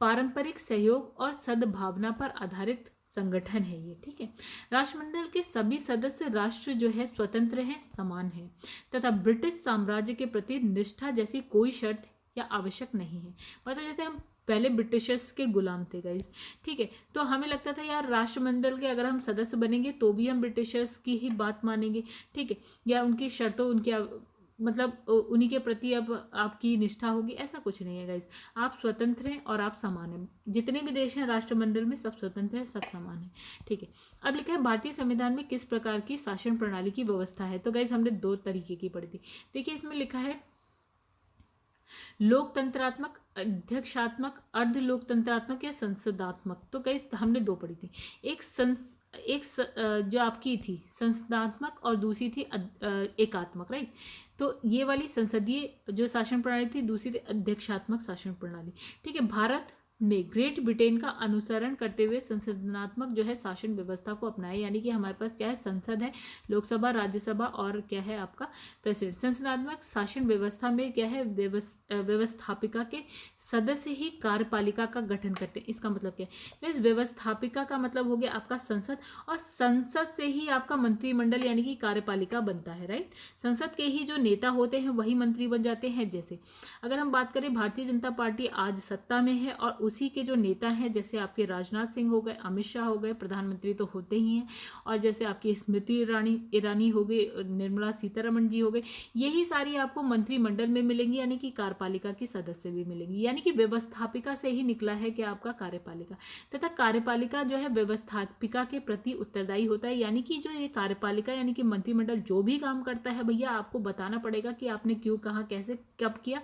पारंपरिक सहयोग और सद्भावना पर आधारित संगठन है ये। ठीक है, राष्ट्रमंडल के सभी सदस्य राष्ट्र जो है स्वतंत्र हैं, समान है तथा ब्रिटिश साम्राज्य के प्रति निष्ठा जैसी कोई शर्त या आवश्यक नहीं है। मतलब जैसे हम पहले ब्रिटिशर्स के गुलाम थे गाइस। ठीक है, तो हमें लगता था यार राष्ट्रमंडल के अगर हम सदस्य बनेंगे तो भी हम ब्रिटिशर्स की ही बात मानेंगे। ठीक है, या उनकी शर्तों उनकी मतलब उन्हीं के प्रति अब आपकी निष्ठा होगी, ऐसा कुछ नहीं है गाइस। आप स्वतंत्र हैं और आप समान हैं। जितने भी देश हैं राष्ट्रमंडल में सब स्वतंत्र हैं, सब समान हैं। ठीक है, अब लिखा है भारतीय संविधान में किस प्रकार की शासन प्रणाली की व्यवस्था है। तो गाइस हमने 2 तरीके की पढ़ी थी। देखिए इसमें लिखा है लोकतंत्रात्मक, अध्यक्षात्मक, अर्ध लोकतंत्रात्मक या संसदात्मक। तो कई हमने 2 पढ़ी थी। जो आपकी थी संसदात्मक और दूसरी थी एकात्मक, राइट। तो ये वाली संसदीय जो शासन प्रणाली थी, दूसरी थी अध्यक्षात्मक शासन प्रणाली। ठीक है, भारत में ग्रेट ब्रिटेन का अनुसरण करते हुए संसदनात्मक जो है शासन व्यवस्था को अपनाए, यानी कि हमारे पास क्या है, संसद है, लोकसभा, राज्यसभा और क्या है आपका प्रेसिडेंट। संसदनात्मक शासन व्यवस्था में क्या है, व्यवस्थापिका के सदस्य ही कार्यपालिका का गठन करते हैं। इसका मतलब क्या है, तो इस व्यवस्थापिका का मतलब हो गया आपका संसद, और संसद से ही आपका मंत्रिमंडल यानी कि कार्यपालिका बनता है, राइट। संसद के ही जो नेता होते हैं वही मंत्री बन जाते हैं। जैसे अगर हम बात करें भारतीय जनता पार्टी आज सत्ता में है और उसी के जो नेता हैं जैसे आपके राजनाथ सिंह हो गए, अमित शाह हो गए, प्रधानमंत्री तो होते ही हैं, और जैसे आपकी स्मृति ईरानी हो गई, निर्मला सीतारमण जी हो गए, यही सारी आपको मंत्रिमंडल में मिलेंगी, यानी कि कार्यपालिका की सदस्य भी मिलेंगी। यानी कि व्यवस्थापिका से ही निकला है कि आपका कार्यपालिका, तथा कार्यपालिका जो है व्यवस्थापिका के प्रति उत्तरदायी होता है। यानी कि जो ये कार्यपालिका यानी कि मंत्रिमंडल जो भी काम करता है भैया आपको बताना पड़ेगा कि आपने क्यों, कहाँ, कैसे, कब किया,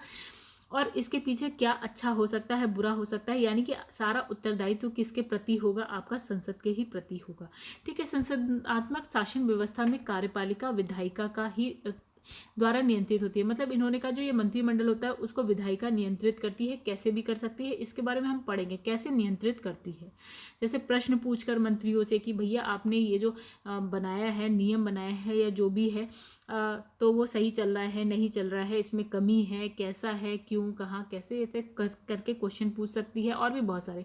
और इसके पीछे क्या अच्छा हो सकता है, बुरा हो सकता है। यानी कि सारा उत्तरदायित्व तो किसके प्रति होगा, आपका संसद के ही प्रति होगा। ठीक है, संसदात्मक शासन व्यवस्था में कार्यपालिका विधायिका का ही द्वारा नियंत्रित होती है। मतलब इन्होंने कहा जो ये मंत्रिमंडल होता है उसको विधायिका नियंत्रित करती है। कैसे भी कर सकती है, इसके बारे में हम पढ़ेंगे कैसे नियंत्रित करती है। जैसे प्रश्न पूछकर मंत्रियों से कि भैया आपने ये जो बनाया है, नियम बनाया है या जो भी है, तो वो सही चल रहा है, नहीं चल रहा है, इसमें कमी है, कैसा है, क्यों, कहाँ, कैसे, ऐसे करके क्वेश्चन पूछ सकती है। और भी बहुत सारे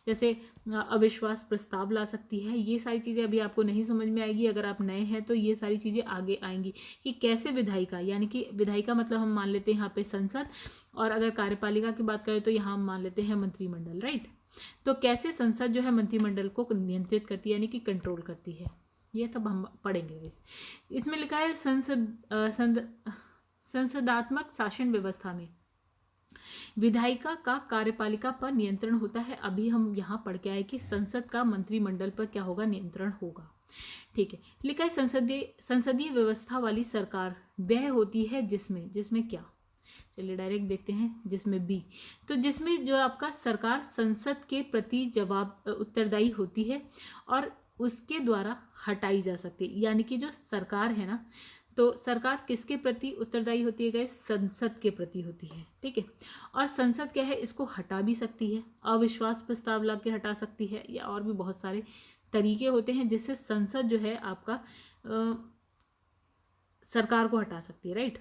जैसे अविश्वास प्रस्ताव ला सकती है। ये सारी चीज़ें अभी आपको नहीं समझ में आएगी, अगर आप नए हैं तो ये सारी चीज़ें आगे आएंगी कि कैसे विधायिका, यानी कि विधायिका मतलब हम मान लेते हैं यहाँ पे संसद, और अगर कार्यपालिका की बात करें तो यहाँ हम मान लेते हैं मंत्रिमंडल, राइट। तो कैसे संसद जो है मंत्रिमंडल को नियंत्रित करती है यानी कि कंट्रोल करती है, ये तब हम पढ़ेंगे। इसमें लिखा है संसदात्मक शासन व्यवस्था में विधायिका का कार्यपालिका पर नियंत्रण होता है। अभी हम यहाँ पढ़ के आए कि संसद का मंत्रिमंडल पर क्या होगा, नियंत्रण होगा। ठीक है, लिखा है संसदीय व्यवस्था वाली सरकार वह होती है जिसमें क्या, चलिए डायरेक्ट देखते हैं, जिसमें बी, तो जिसमें जो आपका सरकार संसद के प्रति उत्तरदायी होती है और उसके द्वारा हटाई जा सकती है। यानी कि जो सरकार है ना, तो सरकार किसके प्रति उत्तरदायी होती है गाइस, संसद के प्रति होती है। ठीक है, और संसद क्या है, इसको हटा भी सकती है, अविश्वास प्रस्ताव ला के हटा सकती है, या और भी बहुत सारे तरीके होते हैं जिससे संसद जो है आपका सरकार को हटा सकती है, राइट।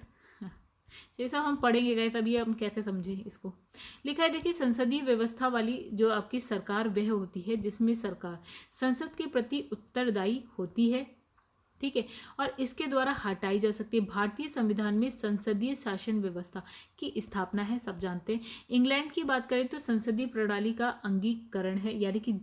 जैसा हम पढ़ेंगे गए तभी हम कैसे समझें इसको। लिखा है देखिए संसदीय व्यवस्था वाली जो आपकी सरकार वह होती है जिसमें सरकार संसद के प्रति उत्तरदायी होती है। ठीक है, और इसके द्वारा हटाई जा सकती है। भारतीय संविधान में संसदीय शासन व्यवस्था की स्थापना है, सब जानते हैं। इंग्लैंड की बात करें तो संसदीय प्रणाली का अंगीकरण है, यानी कि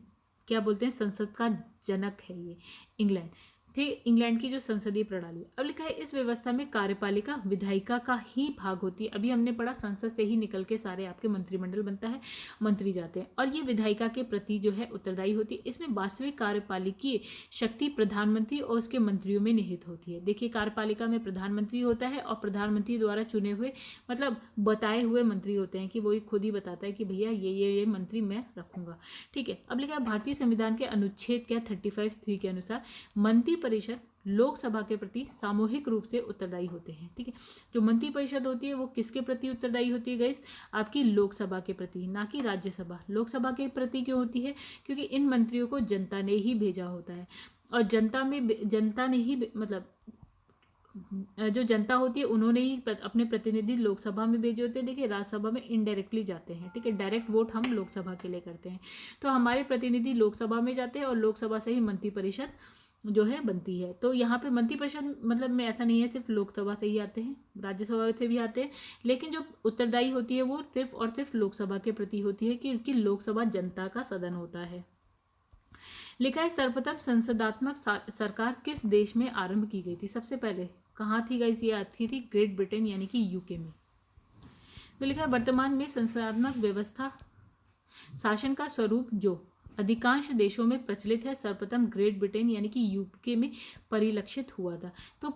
क्या बोलते हैं, संसद का जनक है ये इंग्लैंड थे, इंग्लैंड की जो संसदीय प्रणाली। अब लिखा है इस व्यवस्था में कार्यपालिका विधायिका का ही भाग होती है। अभी हमने पढ़ा संसद से ही निकल के सारे आपके मंत्रिमंडल बनता है, मंत्री जाते हैं, और ये विधायिका के प्रति जो है उत्तरदायी होती है। इसमें वास्तविक कार्यपालिकीय शक्ति प्रधानमंत्री और उसके मंत्रियों में निहित होती है। देखिए कार्यपालिका में प्रधानमंत्री होता है और प्रधानमंत्री द्वारा चुने हुए मतलब बताए हुए मंत्री होते हैं कि वो खुद ही बताता है कि भैया ये मंत्री मैं रखूंगा। ठीक है, अब लिखा है भारतीय संविधान के अनुच्छेद क्या 35(3) के अनुसार मंत्री परिषद लोकसभा के प्रति सामूहिक रूप से उत्तरदायी होते हैं। ठीक है, जो मंत्री परिषद होती है वो किसके प्रति उत्तरदायी होती है गाइस, आपकी लोकसभा के प्रति, ना कि राज्यसभा। लोकसभा के प्रति क्यों होती है, क्योंकि इन मंत्रियों को जनता ने ही भेजा होता है, और जनता ने ही मतलब जो जनता होती है उन्होंने ही अपने प्रतिनिधि लोकसभा में भेजे होते हैं। देखिए राज्यसभा में इनडायरेक्टली जाते हैं, ठीक है, डायरेक्ट वोट हम लोकसभा के लिए करते हैं। तो हमारे प्रतिनिधि लोकसभा में जाते हैं और लोकसभा से ही मंत्रिपरिषद जो है बनती है। तो यहाँ पे मंत्रिपरिषद मतलब में ऐसा नहीं है सिर्फ लोकसभा से ही आते हैं, राज्यसभा से भी आते हैं, लेकिन जो उत्तरदायी होती है वो सिर्फ और सिर्फ लोकसभा के प्रति होती है, क्योंकि लोकसभा जनता का सदन होता है। लिखा है सर्वप्रथम संसदात्मक सरकार किस देश में आरंभ की गई थी? सबसे पहले कहाँ थी गाइस? ये आती थी ग्रेट ब्रिटेन यानी कि यूके में। तो लिखा है वर्तमान में संसदात्मक व्यवस्था शासन का स्वरूप जो अधिकांश देशों में प्रचलित है सर्वप्रथम ग्रेट ब्रिटेन यानी कि यूके में परिलक्षित हुआ था। तो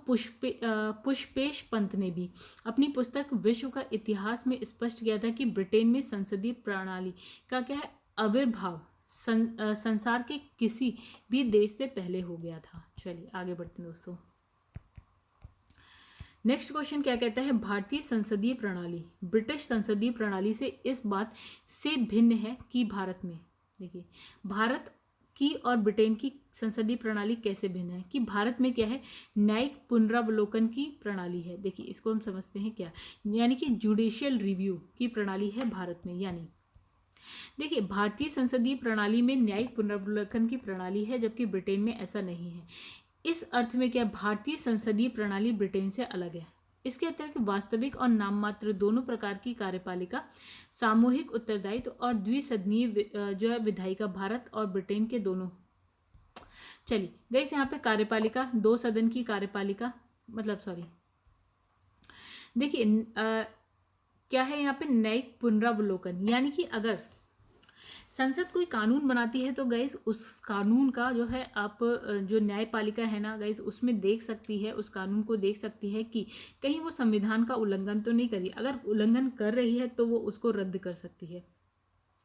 पुष्पेश पंत ने भी अपनी पुस्तक विश्व का इतिहास में स्पष्ट किया था कि ब्रिटेन में संसदीय प्रणाली का क्या है आविर्भाव संसार के किसी भी देश से पहले हो गया था। चलिए आगे बढ़ते हैं दोस्तों। नेक्स्ट क्वेश्चन क्या कहता है? भारतीय संसदीय प्रणाली ब्रिटिश संसदीय प्रणाली से इस बात से भिन्न है कि भारत में, देखिए भारत की और ब्रिटेन की संसदीय प्रणाली कैसे भिन्न है कि भारत में क्या है न्यायिक पुनरावलोकन की प्रणाली है। देखिए इसको हम समझते हैं क्या, यानी कि जुडिशियल रिव्यू की प्रणाली है भारत में। यानी देखिए भारतीय संसदीय प्रणाली में न्यायिक पुनरावलोकन की प्रणाली है, जबकि ब्रिटेन में ऐसा नहीं है। इस अर्थ में क्या भारतीय संसदीय प्रणाली ब्रिटेन से अलग है। इसके अतिरिक्त वास्तविक और नाममात्र दोनों प्रकार की कार्यपालिका, सामूहिक उत्तरदायित्व और द्विसदनीय जो है विधायिका भारत और ब्रिटेन के दोनों। चलिए गाइस यहाँ पे कार्यपालिका, दो सदन की कार्यपालिका मतलब सॉरी देखिए क्या है यहाँ पे न्यायिक पुनरावलोकन, यानी कि अगर संसद कोई कानून बनाती है तो गाइस उस कानून का जो है आप जो न्यायपालिका है ना गाइस उसमें देख सकती है, उस कानून को देख सकती है कि कहीं वो संविधान का उल्लंघन तो नहीं करी। अगर उल्लंघन कर रही है तो वो उसको रद्द कर सकती है।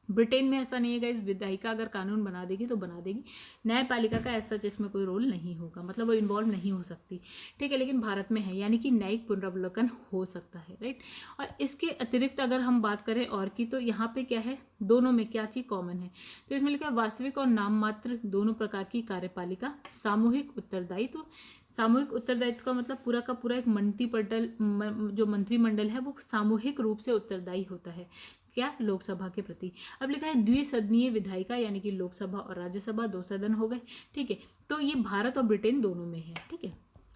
ब्रिटेन में ऐसा नहीं है गाइस, विधायिका अगर कानून बना देगी तो बना देगी, न्यायपालिका का ऐसा इसमें कोई रोल नहीं होगा, मतलब वो इन्वॉल्व नहीं हो सकती, ठीक है। लेकिन भारत में है, यानी कि न्यायिक पुनरावलोकन हो सकता है, राइट। और इसके अतिरिक्त अगर हम बात करें और की, तो यहाँ पे क्या है, दोनों में क्या चीज़ कॉमन है, तो इसमें लिखा है वास्तविक और नाम मात्र दोनों प्रकार की कार्यपालिका, सामूहिक उत्तरदायित्व। सामूहिक उत्तरदायित्व का मतलब पूरा का पूरा एक जो मंत्रिमंडल है वो सामूहिक रूप से उत्तरदायी होता है क्या, लोकसभा के प्रति। अब लिखा है द्विसदनीय विधायिका, यानी कि लोकसभा और राज्यसभा दो सदन हो गए, ठीक है। तो ये भारत और ब्रिटेन दोनों में है, ठीक है।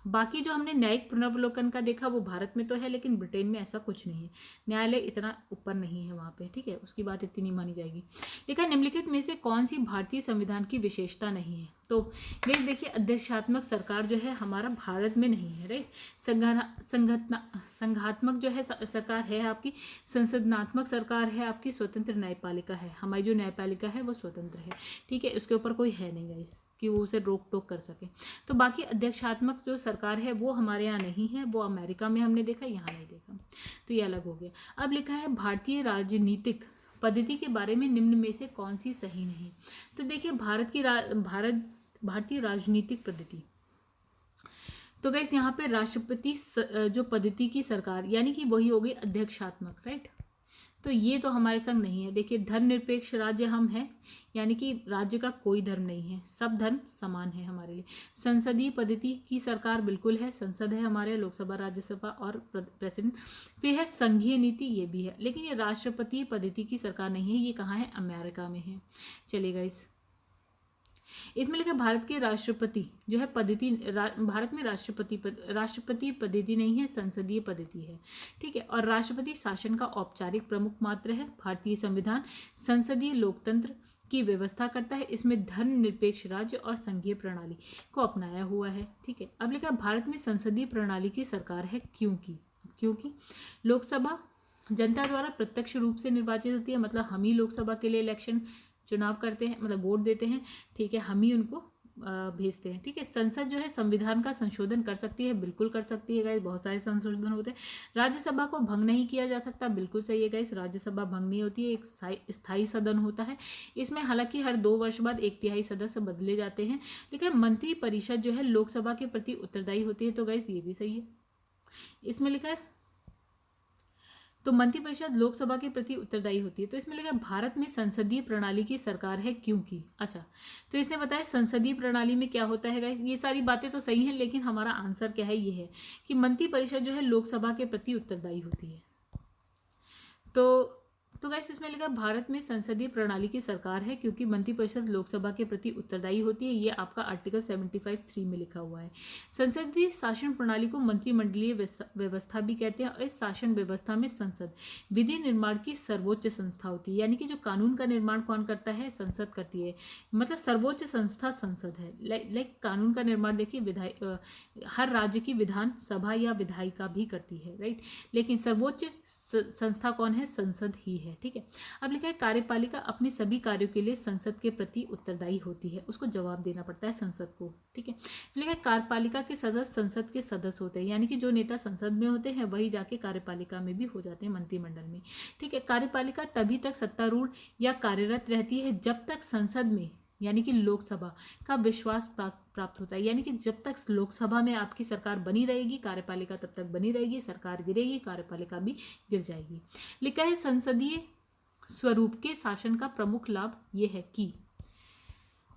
बाकी जो हमने न्यायिक पुनरावलोकन का देखा वो भारत में तो है, लेकिन ब्रिटेन में ऐसा कुछ नहीं है, न्यायालय इतना ऊपर नहीं है वहाँ पे, ठीक है, उसकी बात इतनी नहीं मानी जाएगी। लिखा निम्नलिखित में से कौन सी भारतीय संविधान की विशेषता नहीं है, तो गाइस देखिए अध्यक्षात्मक सरकार जो है हमारा भारत में नहीं है, राइट। संघात्मक जो है सरकार है आपकी, संसदनात्मक सरकार है आपकी, स्वतंत्र न्यायपालिका है, हमारी जो न्यायपालिका है वो स्वतंत्र है, ठीक है, उसके ऊपर कोई है नहीं गाइस कि वो उसे रोक टोक कर सके। तो बाकी अध्यक्षात्मक जो सरकार है वो हमारे यहाँ नहीं है, वो अमेरिका में हमने देखा, यहाँ नहीं देखा, तो ये अलग हो गया। अब लिखा है भारतीय राजनीतिक पद्धति के बारे में निम्न में से कौन सी सही नहीं, तो देखिए भारतीय राजनीतिक पद्धति, तो गाइस यहाँ पे राष्ट्रपति जो पद्धति की सरकार, यानी कि वही हो गई अध्यक्षात्मक, राइट। तो ये तो हमारे संग नहीं है। देखिए धर्मनिरपेक्ष राज्य हम हैं, यानी कि राज्य का कोई धर्म नहीं है, सब धर्म समान है हमारे लिए। संसदीय पद्धति की सरकार बिल्कुल है, संसद है हमारे, लोकसभा राज्यसभा और प्रेसिडेंट। फिर है संघीय नीति, ये भी है, लेकिन ये राष्ट्रपति पद्धति की सरकार नहीं है, ये कहाँ है, अमेरिका में है। चलिएगा इसमें लिखा भारत के राष्ट्रपति जो है पद्धति, भारत में राष्ट्रपति पद्धति नहीं है, संसदीय पद्धति है, ठीक है। और राष्ट्रपति शासन का औपचारिक प्रमुख मात्र है। भारतीय संविधान संसदीय लोकतंत्र की व्यवस्था करता है, इसमें धर्मनिरपेक्ष राज्य और संघीय प्रणाली को अपनाया हुआ है, ठीक है। अब लिखा भारत में संसदीय प्रणाली की सरकार है क्योंकि लोकसभा जनता द्वारा प्रत्यक्ष रूप से निर्वाचित होती है, मतलब हम ही लोकसभा के लिए इलेक्शन चुनाव करते हैं, मतलब वोट देते हैं, ठीक है, हम ही उनको भेजते हैं, ठीक है। संसद जो है संविधान का संशोधन कर सकती है, बिल्कुल कर सकती है गाइस, बहुत सारे संशोधन होते हैं। राज्यसभा को भंग नहीं किया जा सकता, बिल्कुल सही है गाइस, राज्यसभा भंग नहीं होती है, एक स्थायी सदन होता है। इसमें हालांकि हर 2 वर्ष बाद 1/3 सदस्य बदले जाते हैं। लेकिन मंत्रिपरिषद जो है लोकसभा के प्रति उत्तरदायी होती है, तो गाइस ये भी सही है। इसमें लिखा है तो मंत्रिपरिषद लोकसभा के प्रति उत्तरदायी होती है, तो इसमें लगा भारत में संसदीय प्रणाली की सरकार है क्योंकि, अच्छा, तो इसने बताया संसदीय प्रणाली में क्या होता है गाइस, ये सारी बातें तो सही हैं, लेकिन हमारा आंसर क्या है, ये है कि मंत्रिपरिषद जो है लोकसभा के प्रति उत्तरदायी होती है। तो तो गाइस इसमें लिखा भारत में संसदीय प्रणाली की सरकार है क्योंकि मंत्रिपरिषद लोकसभा के प्रति उत्तरदायी होती है। ये आपका आर्टिकल 75(3) में लिखा हुआ है। संसदीय शासन प्रणाली को मंत्रिमंडलीय व्यवस्था भी कहते हैं और इस शासन व्यवस्था में संसद विधि निर्माण की सर्वोच्च संस्था होती है। यानी कि जो कानून का निर्माण कौन करता है? संसद करती है। मतलब सर्वोच्च संस्था संसद है। लाइक कानून का निर्माण देखिए हर राज्य की विधान सभा या विधायिका भी करती है, राइट। लेकिन सर्वोच्च संस्था कौन है? संसद ही है, ठीक है। अब लिखा है कार्यपालिका अपने सभी कार्यों के लिए संसद के प्रति उत्तरदायी होती है, उसको जवाब देना पड़ता है संसद को, ठीक है। लिखा है कार्यपालिका के सदस्य संसद के सदस्य होते हैं, यानी कि जो नेता संसद में होते हैं वही जाके कार्यपालिका में भी हो जाते हैं, मंत्रिमंडल में, ठीक है। कार्यपालिका तभी तक सत्तारूढ़ या कार्यरत रहती है जब तक संसद में यानी कि लोकसभा का विश्वास प्राप्त होता है। यानी कि जब तक लोकसभा में आपकी सरकार बनी रहेगी, कार्यपालिका तब तक बनी रहेगी। सरकार गिरेगी, कार्यपालिका भी गिर जाएगी। लिखा है संसदीय स्वरूप के शासन का प्रमुख लाभ यह है कि,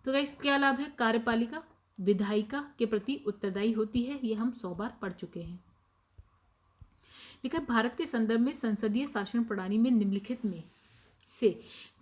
तो गाइस क्या लाभ है? कार्यपालिका विधायिका के प्रति उत्तरदायी होती है, ये हम 100 बार पढ़ चुके हैं। लिखा है भारत के संदर्भ में संसदीय शासन प्रणाली में निम्नलिखित में से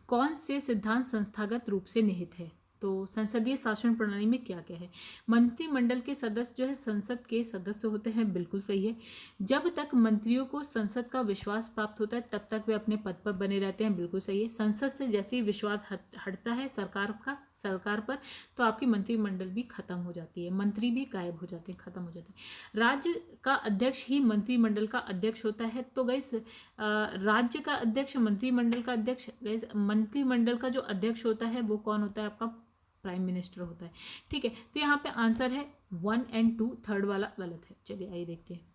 कौन से सिद्धांत संस्थागत रूप से निहित है? तो संसदीय शासन प्रणाली में क्या क्या है? मंत्रिमंडल के सदस्य जो है संसद के सदस्य होते हैं, बिल्कुल सही है। जब तक मंत्रियों को संसद का विश्वास प्राप्त होता है तब तक वे अपने पद पर बने रहते हैं, बिल्कुल सही है। संसद से जैसे ही विश्वास हटता है सरकार पर, तो आपकी मंत्रिमंडल भी खत्म हो जाती है, मंत्री भी गायब हो जाते हैं, खत्म हो जाते हैं। राज्य का अध्यक्ष ही मंत्रिमंडल का अध्यक्ष होता है। तो गाइस राज्य का अध्यक्ष मंत्रिमंडल का अध्यक्ष, मंत्रिमंडल का जो अध्यक्ष होता है वो कौन होता है? आपका प्राइम मिनिस्टर होता है, ठीक है। तो यहाँ पे आंसर है 1 और 2, थर्ड वाला गलत है। चलिए आइए देखते हैं।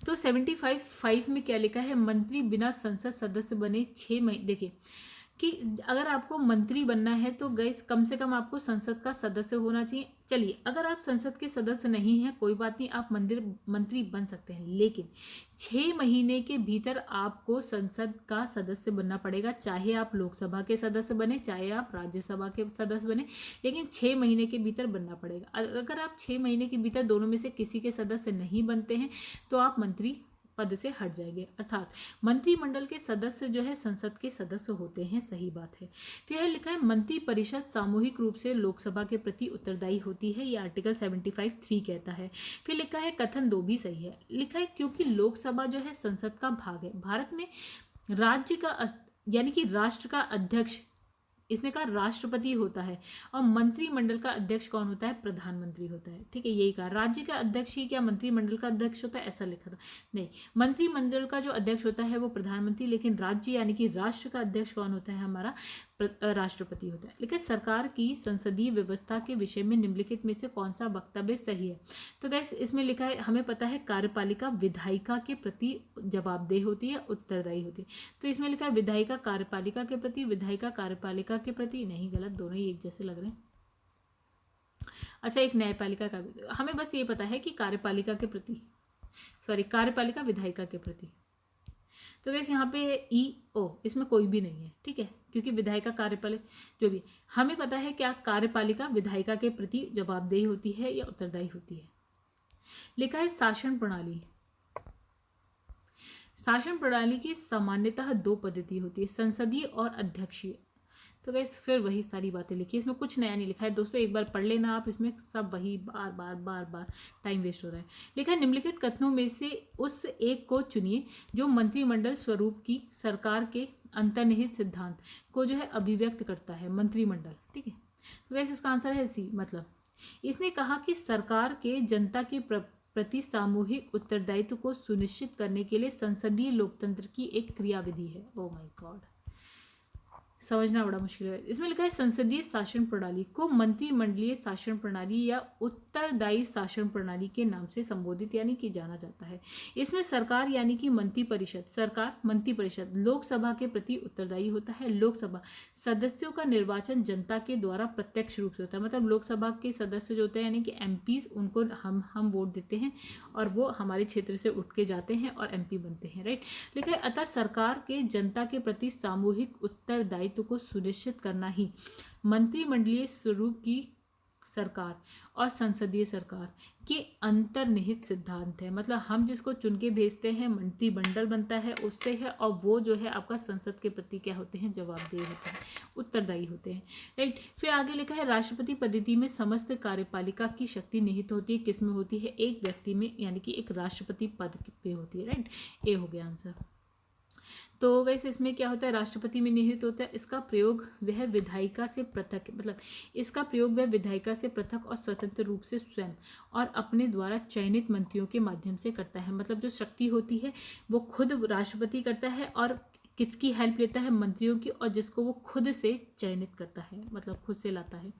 तो 75(5) में क्या लिखा है? मंत्री बिना संसद सदस्य बने 6 महीने। देखिए कि अगर आपको मंत्री बनना है तो गाइस कम से कम आपको संसद का सदस्य होना चाहिए। चलिए अगर आप संसद के सदस्य नहीं हैं कोई बात नहीं, आप मंत्री बन सकते हैं, लेकिन 6 महीने के भीतर आपको संसद का सदस्य बनना पड़ेगा। चाहे आप लोकसभा के सदस्य बने, चाहे आप राज्यसभा के सदस्य बने, लेकिन 6 महीने के भीतर बनना पड़ेगा। अगर आप 6 महीने के भीतर दोनों में से किसी के सदस्य नहीं बनते हैं तो आप मंत्री पद से हट जाएंगे। अर्थात मंत्रिमंडल के सदस्य जो है संसद के सदस्य होते हैं, सही बात है। फिर लिखा है मंत्रिपरिषद सामूहिक रूप से लोकसभा के प्रति उत्तरदायी होती है, ये आर्टिकल 75(3) कहता है। फिर लिखा है कथन 2 भी सही है। लिखा है क्योंकि लोकसभा जो है संसद का भाग है। भारत में राज्य का यानी कि राष्ट्र का अध्यक्ष, इसने कहा राष्ट्रपति होता है, और मंत्रिमंडल का अध्यक्ष कौन होता है? प्रधानमंत्री होता है, ठीक है। यही कहा राज्य का अध्यक्ष ही क्या मंत्रिमंडल का अध्यक्ष होता है, ऐसा लिखा था? नहीं, मंत्रिमंडल का जो अध्यक्ष होता है वो प्रधानमंत्री, लेकिन राज्य यानी कि राष्ट्र का अध्यक्ष कौन होता है? हमारा राष्ट्रपति होता है। लेकिन सरकार की संसदीय व्यवस्था के विषय में निम्नलिखित में से कौन सा वक्तव्य सही है? तो गैस इसमें लिखा है, हमें पता है कार्यपालिका विधायिका के प्रति जवाबदेह होती है, उत्तरदायी होती है। तो इसमें लिखा है विधायिका कार्यपालिका के प्रति, विधायिका कार्यपालिका के प्रति। नहीं, गलत, दोनों ही एक जैसे लग रहे हैं। अच्छा, एक न्यायपालिका का भी, हमें बस ये पता है कि कार्यपालिका के प्रति, कार्यपालिका विधायिका के प्रति। तो गैस यहाँ पे EO, इसमें कोई भी नहीं है, ठीक है, क्योंकि विधायिका कार्यपालिका जो भी, हमें पता है क्या कार्यपालिका विधायिका के प्रति जवाबदेही होती है या उत्तरदायी होती है। लिखा है शासन प्रणाली, शासन प्रणाली की सामान्यतः 2 पद्धति होती है, संसदीय और अध्यक्षीय। तो गैस फिर वही सारी बातें लिखी है, इसमें कुछ नया नहीं लिखा है दोस्तों, एक बार पढ़ लेना आप, इसमें सब वही बार बार टाइम वेस्ट हो रहा है। लिखा है निम्नलिखित कथनों में से उस एक को चुनिए जो मंत्रिमंडल स्वरूप की सरकार के अंतर्निहित सिद्धांत को जो है अभिव्यक्त करता है। मंत्रिमंडल, ठीक है। तो वैसे इसका आंसर है सी, मतलब इसने कहा कि सरकार के जनता के प्रति सामूहिक उत्तरदायित्व को सुनिश्चित करने के लिए संसदीय लोकतंत्र की एक क्रियाविधि है। ओ माय गॉड, समझना बड़ा मुश्किल है। इसमें लिखा है संसदीय शासन प्रणाली को मंत्रिमंडलीय शासन प्रणाली या उत्तरदायी शासन प्रणाली के नाम से संबोधित यानी कि जाना जाता है। इसमें सरकार यानी कि मंत्रिपरिषद लोकसभा के प्रति उत्तरदायी होता है। लोकसभा सदस्यों का निर्वाचन जनता के द्वारा प्रत्यक्ष रूप से होता है, मतलब लोकसभा के सदस्य जो होते हैं यानी कि MPs, उनको हम वोट देते हैं और वो हमारे क्षेत्र से उठ के जाते हैं और MP बनते हैं, राइट। लिखा है अतः सरकार के जनता के प्रति सामूहिक उत्तरदायित्व को सुनिश्चित करना ही मंत्रिमंडलीय स्वरूप की सरकार और संसदीय सरकार के अंतर्निहित सिद्धांत है। मतलब हम जिसको चुन के भेजते हैं, मंत्रिमंडल बनता है उससे है, और वो जो है आपका संसद के प्रति क्या होते हैं, जवाबदेह होते हैं, उत्तरदायी होते हैं, राइट। फिर आगे लिखा है राष्ट्रपति पद्धति में समस्त कार्यपालिका की शक्ति निहित होती है। किस में होती है, एक व्यक्ति में, यानी कि एक राष्ट्रपति पद पे होती है, राइट। ए हो गया आंसर। तो वैसे इसमें क्या होता है, राष्ट्रपति में निहित होता है, इसका प्रयोग वह विधायिका से पृथक, मतलब इसका प्रयोग वह विधायिका से पृथक और स्वतंत्र रूप से स्वयं और अपने द्वारा चयनित मंत्रियों के माध्यम से करता है। मतलब जो शक्ति होती है वो खुद राष्ट्रपति करता है और किसकी हेल्प लेता है, मंत्रियों की, और जिसको वो खुद से चयनित करता है, मतलब खुद से लाता है।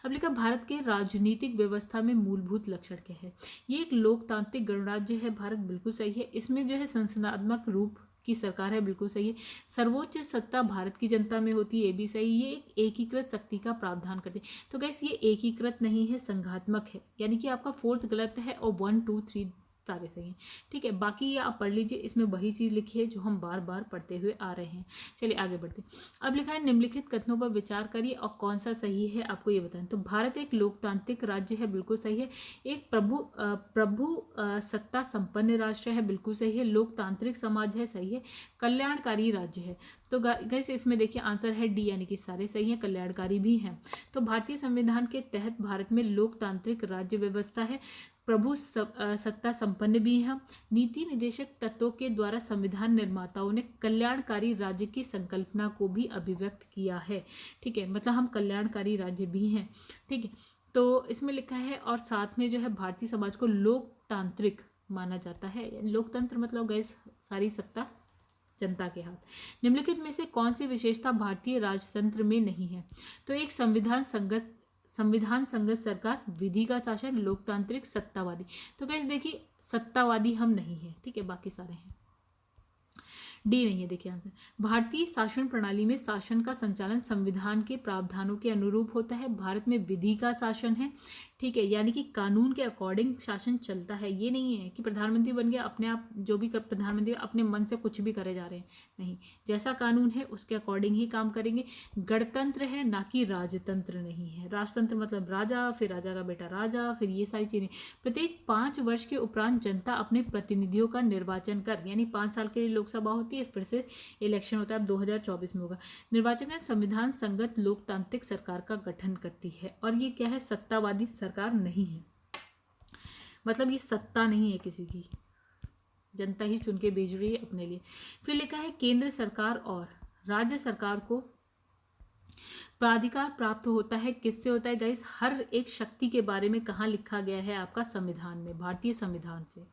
अब लिखा भारत के राजनीतिक व्यवस्था में मूलभूत लक्षण क्या है। ये एक लोकतांत्रिक गणराज्य है भारत, बिल्कुल सही है। इसमें जो है संसदनात्मक रूप की सरकार है, बिल्कुल सही है। सर्वोच्च सत्ता भारत की जनता में होती है, ये भी सही। ये एक एकीकृत शक्ति का प्रावधान करती है। तो गैस ये एकीकृत नहीं है, संघात्मक है, यानी कि आपका फोर्थ गलत है और 1 2 3 सारे सही हैं, ठीक है। बाकी ये आप पढ़ लीजिए, इसमें वही चीज़ लिखी है जो हम बार बार पढ़ते हुए आ रहे हैं। चलिए आगे बढ़ते हैं। अब लिखा है निम्नलिखित कथनों पर विचार करिए और कौन सा सही है आपको ये बताएं। तो भारत एक लोकतांत्रिक राज्य है, बिल्कुल सही है। एक प्रभु सत्ता संपन्न राष्ट्र है, बिल्कुल सही है। लोकतांत्रिक समाज है, सही है। कल्याणकारी राज्य है, तो गैस इसमें देखिए आंसर है डी, यानी कि सारे सही हैं, कल्याणकारी भी हैं। तो भारतीय संविधान के तहत भारत में लोकतांत्रिक राज्य व्यवस्था है, प्रभु सत्ता संपन्न भी है। नीति निदेशक तत्वों के द्वारा संविधान निर्माताओं ने कल्याणकारी राज्य की संकल्पना को भी अभिव्यक्त किया है, ठीक है। मतलब हम कल्याणकारी राज्य भी हैं, ठीक है। तो इसमें लिखा है और साथ में जो है भारतीय समाज को लोकतांत्रिक माना जाता है। लोकतंत्र मतलब गैस सारी सत्ता जनता के हाथ। निम्नलिखित में से कौन सी विशेषता भारतीय राजतंत्र में नहीं है। तो एक संविधान संगत सरकार, विधि का शासन, लोकतांत्रिक, सत्तावादी। तो गैस देखिए सत्तावादी हम नहीं है, ठीक है, बाकी सारे हैं। डी नहीं है, देखिए आंसर। भारतीय शासन प्रणाली में शासन का संचालन संविधान के प्रावधानों के अनुरूप होता है। भारत में विधि का शासन है, ठीक है, यानी कि कानून के अकॉर्डिंग शासन चलता है। ये नहीं है कि प्रधानमंत्री बन गया अपने आप जो भी प्रधानमंत्री अपने मन से कुछ भी करे जा रहे हैं, नहीं। जैसा कानून है उसके अकॉर्डिंग ही काम करेंगे। गणतंत्र है, ना कि राजतंत्र नहीं है। राजतंत्र मतलब राजा, फिर राजा का बेटा राजा, फिर ये सारी चीजें। प्रत्येक 5 वर्ष के उपरांत जनता अपने प्रतिनिधियों का निर्वाचन कर, यानी 5 साल के लिए लोकसभा होती है, फिर से इलेक्शन होता है, अब 2024 में होगा। निर्वाचन में संविधान संगत लोकतांत्रिक सरकार का गठन करती है। और ये क्या है, सत्तावादी सरकार नहीं है, मतलब ये सत्ता नहीं है किसी की, जनता ही चुन के भेज रही है अपने लिए। फिर लिखा है केंद्र सरकार और राज्य सरकार को प्राधिकार प्राप्त होता है, किससे होता है गाइस, हर एक शक्ति के बारे में कहाँ लिखा गया है आपका संविधान में, भारतीय संविधान से।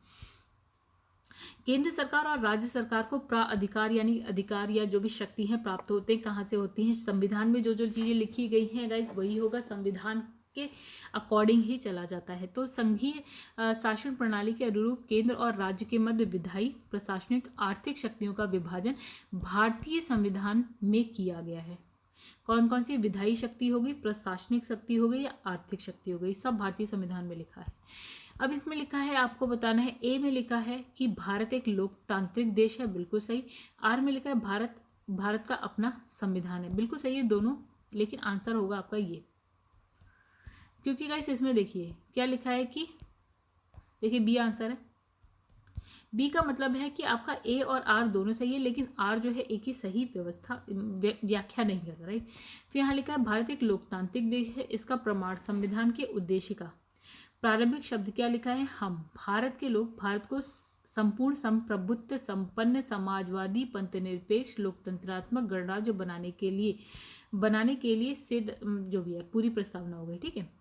केंद्र सरकार और राज्य सरकार को प्राधिकार यानी अधिकार या जो भी शक्ति है प्राप्त होते हैं, कहाँ से होती हैं, संविधान में जो जो चीजें लिखी गई हैं गाइस वही होगा, संविधान के अकॉर्डिंग ही चला जाता है। तो संघीय शासन प्रणाली के अनुरूप केंद्र और राज्य के मध्य विधायी, प्रशासनिक, आर्थिक शक्तियों का विभाजन भारतीय संविधान में किया गया है। कौन कौन सी विधायी शक्ति होगी, प्रशासनिक शक्ति हो गई या आर्थिक शक्ति हो गई, सब भारतीय संविधान में लिखा है। अब इसमें लिखा है आपको बताना है, ए में लिखा है कि भारत एक लोकतांत्रिक देश है, बिल्कुल सही। आर में लिखा है भारत का अपना संविधान है, बिल्कुल सही है दोनों, लेकिन आंसर होगा आपका ये, क्योंकि गाइस इसमें देखिए क्या लिखा है कि देखिए बी आंसर है। बी का मतलब है कि आपका ए और आर दोनों सही है, लेकिन आर जो है एक ही सही व्यवस्था व्याख्या नहीं करता, राइट। फिर यहाँ लिखा है भारत एक लोकतांत्रिक देश है, इसका प्रमाण संविधान के उद्देश्य का प्रारंभिक शब्द क्या लिखा है, हम। भारत के लोग भारत को संपूर्ण संप्रभुत्व संपन्न समाजवादी पंथनिरपेक्ष लोकतंत्रात्मक गणराज्य बनाने के लिए सिद्ध जो भी है पूरी प्रस्तावना हो गई, ठीक है।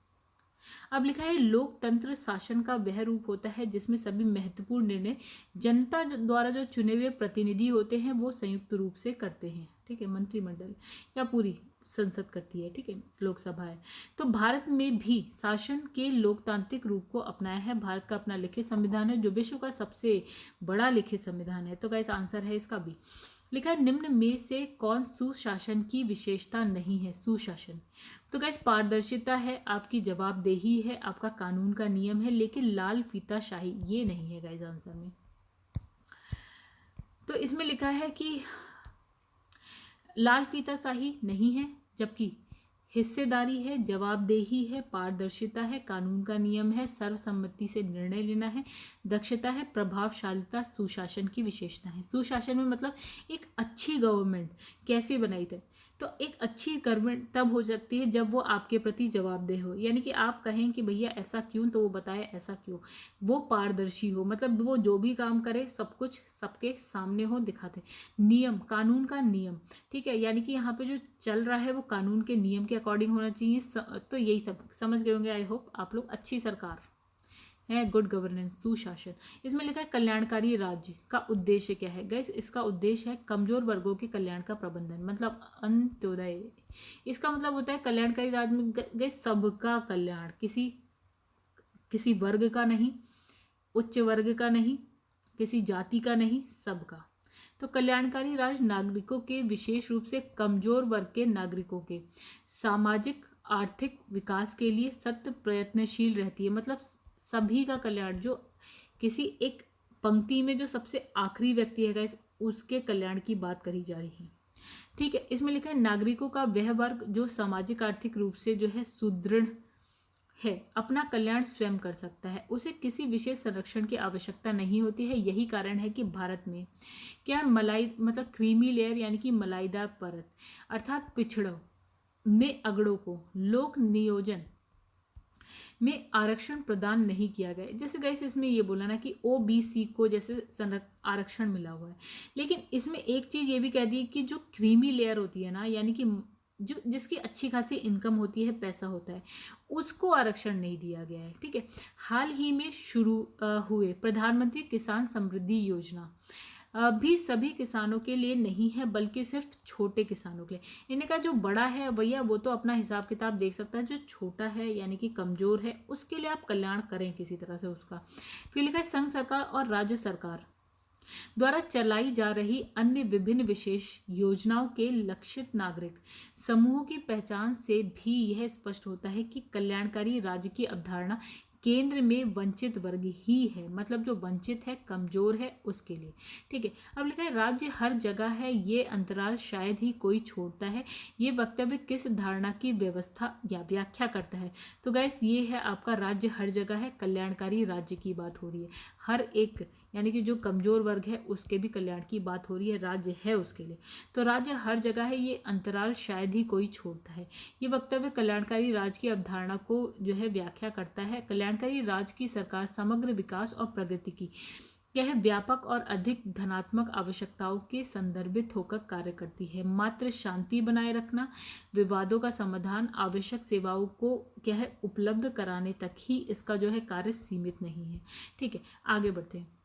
अब लिखा है लोकतंत्र शासन का वह रूप होता है जिसमें सभी महत्वपूर्ण निर्णय जनता द्वारा जो चुने हुए प्रतिनिधि होते हैं वो संयुक्त रूप से करते हैं, ठीक है। मंत्रिमंडल या पूरी संसद करती है, ठीक है, लोकसभा है। तो भारत में भी शासन के लोकतांत्रिक रूप को अपनाया है। भारत का अपना लिखित संविधान है जो विश्व का सबसे बड़ा लिखित संविधान है। तो गाइस आंसर है इसका भी। लिखा है निम्न में से कौन सुशासन की विशेषता नहीं है, सुशासन। तो गाइस पारदर्शिता है, आपकी जवाबदेही है, आपका कानून का नियम है, लेकिन लाल फीता शाही ये नहीं है गाइस आंसर में। तो इसमें लिखा है कि लाल फीता शाही नहीं है, जबकि हिस्सेदारी है, जवाबदेही है, पारदर्शिता है, कानून का नियम है, सर्वसम्मति से निर्णय लेना है, दक्षता है, प्रभावशालिता, सुशासन की विशेषता है। सुशासन में मतलब एक अच्छी गवर्नमेंट कैसे बनाई जाए, तो एक अच्छी गवर्नमेंट तब हो सकती है जब वो आपके प्रति जवाबदेह हो, यानी कि आप कहें कि भैया ऐसा क्यों, तो वो बताए ऐसा क्यों। वो पारदर्शी हो, मतलब वो जो भी काम करे सब कुछ सबके सामने हो, दिखाते। नियम, कानून का नियम, ठीक है, यानी कि यहाँ पे जो चल रहा है वो कानून के नियम के अकॉर्डिंग होना चाहिए। तो यही सब समझ गए होंगे, आई होप आप लोग। अच्छी सरकार है, गुड गवर्नेंस, सुशासन। इसमें लिखा है कल्याणकारी राज्य का उद्देश्य क्या है। गैस इसका उद्देश्य है कमजोर वर्गों के कल्याण का प्रबंधन, मतलब अंत्योदय। इसका मतलब होता है कल्याणकारी राज्य में गैस सबका कल्याण, किसी किसी वर्ग का नहीं, उच्च वर्ग का नहीं, किसी जाति का नहीं, सबका। तो कल्याणकारी राज्य नागरिकों के, विशेष रूप से कमजोर वर्ग के नागरिकों के सामाजिक आर्थिक विकास के लिए सतत प्रयत्नशील रहती है। मतलब सभी का कल्याण, जो किसी एक पंक्ति में जो सबसे आखिरी व्यक्ति है गाइस, उसके कल्याण की बात करी जा रही है, ठीक है। इसमें लिखा है नागरिकों का वह वर्ग जो सामाजिक आर्थिक रूप से जो है सुदृढ़ है, अपना कल्याण स्वयं कर सकता है, उसे किसी विशेष संरक्षण की आवश्यकता नहीं होती है। यही कारण है कि भारत में क्या मलाई, मतलब क्रीमी लेयर यानी कि मलाईदार परत, अर्थात पिछड़ों में अगड़ों को लोक नियोजन में आरक्षण प्रदान नहीं किया गया। जैसे गाइस इसमें ये बोला ना कि ओबीसी को जैसे आरक्षण मिला हुआ है, लेकिन इसमें एक चीज ये भी कह दी कि जो क्रीमी लेयर होती है ना, यानी कि जो जिसकी अच्छी खासी इनकम होती है, पैसा होता है, उसको आरक्षण नहीं दिया गया है, ठीक है। हाल ही में शुरू हुए प्रधानमंत्री किसान समृद्धि योजना भी सभी किसानों के लिए नहीं है, बल्कि सिर्फ छोटे किसानों के लिए। इन्हें का जो बड़ा है भैया वो तो अपना हिसाब किताब देख सकता है, जो छोटा है यानी कि कमजोर है उसके लिए आप कल्याण करें किसी तरह से उसका। फिर लिखा है संघ सरकार और राज्य सरकार द्वारा चलाई जा रही अन्य विभिन्न विशेष योजनाओं के लक्षित नागरिक समूहों की पहचान से भी यह स्पष्ट होता है कि कल्याणकारी राज्य की अवधारणा केंद्र में वंचित वर्ग ही है, मतलब जो वंचित है, कमजोर है, उसके लिए, ठीक है। अब लिखा है राज्य हर जगह है, ये अंतराल शायद ही कोई छोड़ता है। ये वक्तव्य किस धारणा की व्यवस्था या व्याख्या करता है। तो गैस ये है आपका राज्य हर जगह है, कल्याणकारी राज्य की बात हो रही है। हर एक यानी कि जो कमजोर वर्ग है उसके भी कल्याण की बात हो रही है, राज्य है उसके लिए। तो राज्य हर जगह है, ये अंतराल शायद ही कोई छोड़ता है। ये वक्तव्य कल्याणकारी राज्य की अवधारणा को जो है व्याख्या करता है। कल्याणकारी राज्य की सरकार समग्र विकास और प्रगति की यह व्यापक और अधिक धनात्मक आवश्यकताओं के संदर्भित होकर कार्य करती है। मात्र शांति बनाए रखना, विवादों का समाधान, आवश्यक सेवाओं को क्या है उपलब्ध कराने तक ही इसका जो है कार्य सीमित नहीं है, ठीक है। आगे बढ़ते हैं।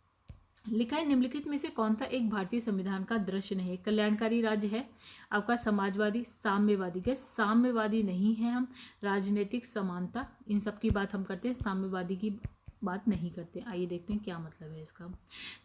लिखा है निम्नलिखित में से कौन सा एक भारतीय संविधान का दृश्य नहीं है। कल्याणकारी राज्य है आपका समाजवादी, साम्यवादी। गैस साम्यवादी नहीं है हम, राजनीतिक समानता इन सब की बात हम करते हैं, साम्यवादी की बात नहीं करते। आइए देखते हैं क्या मतलब है इसका।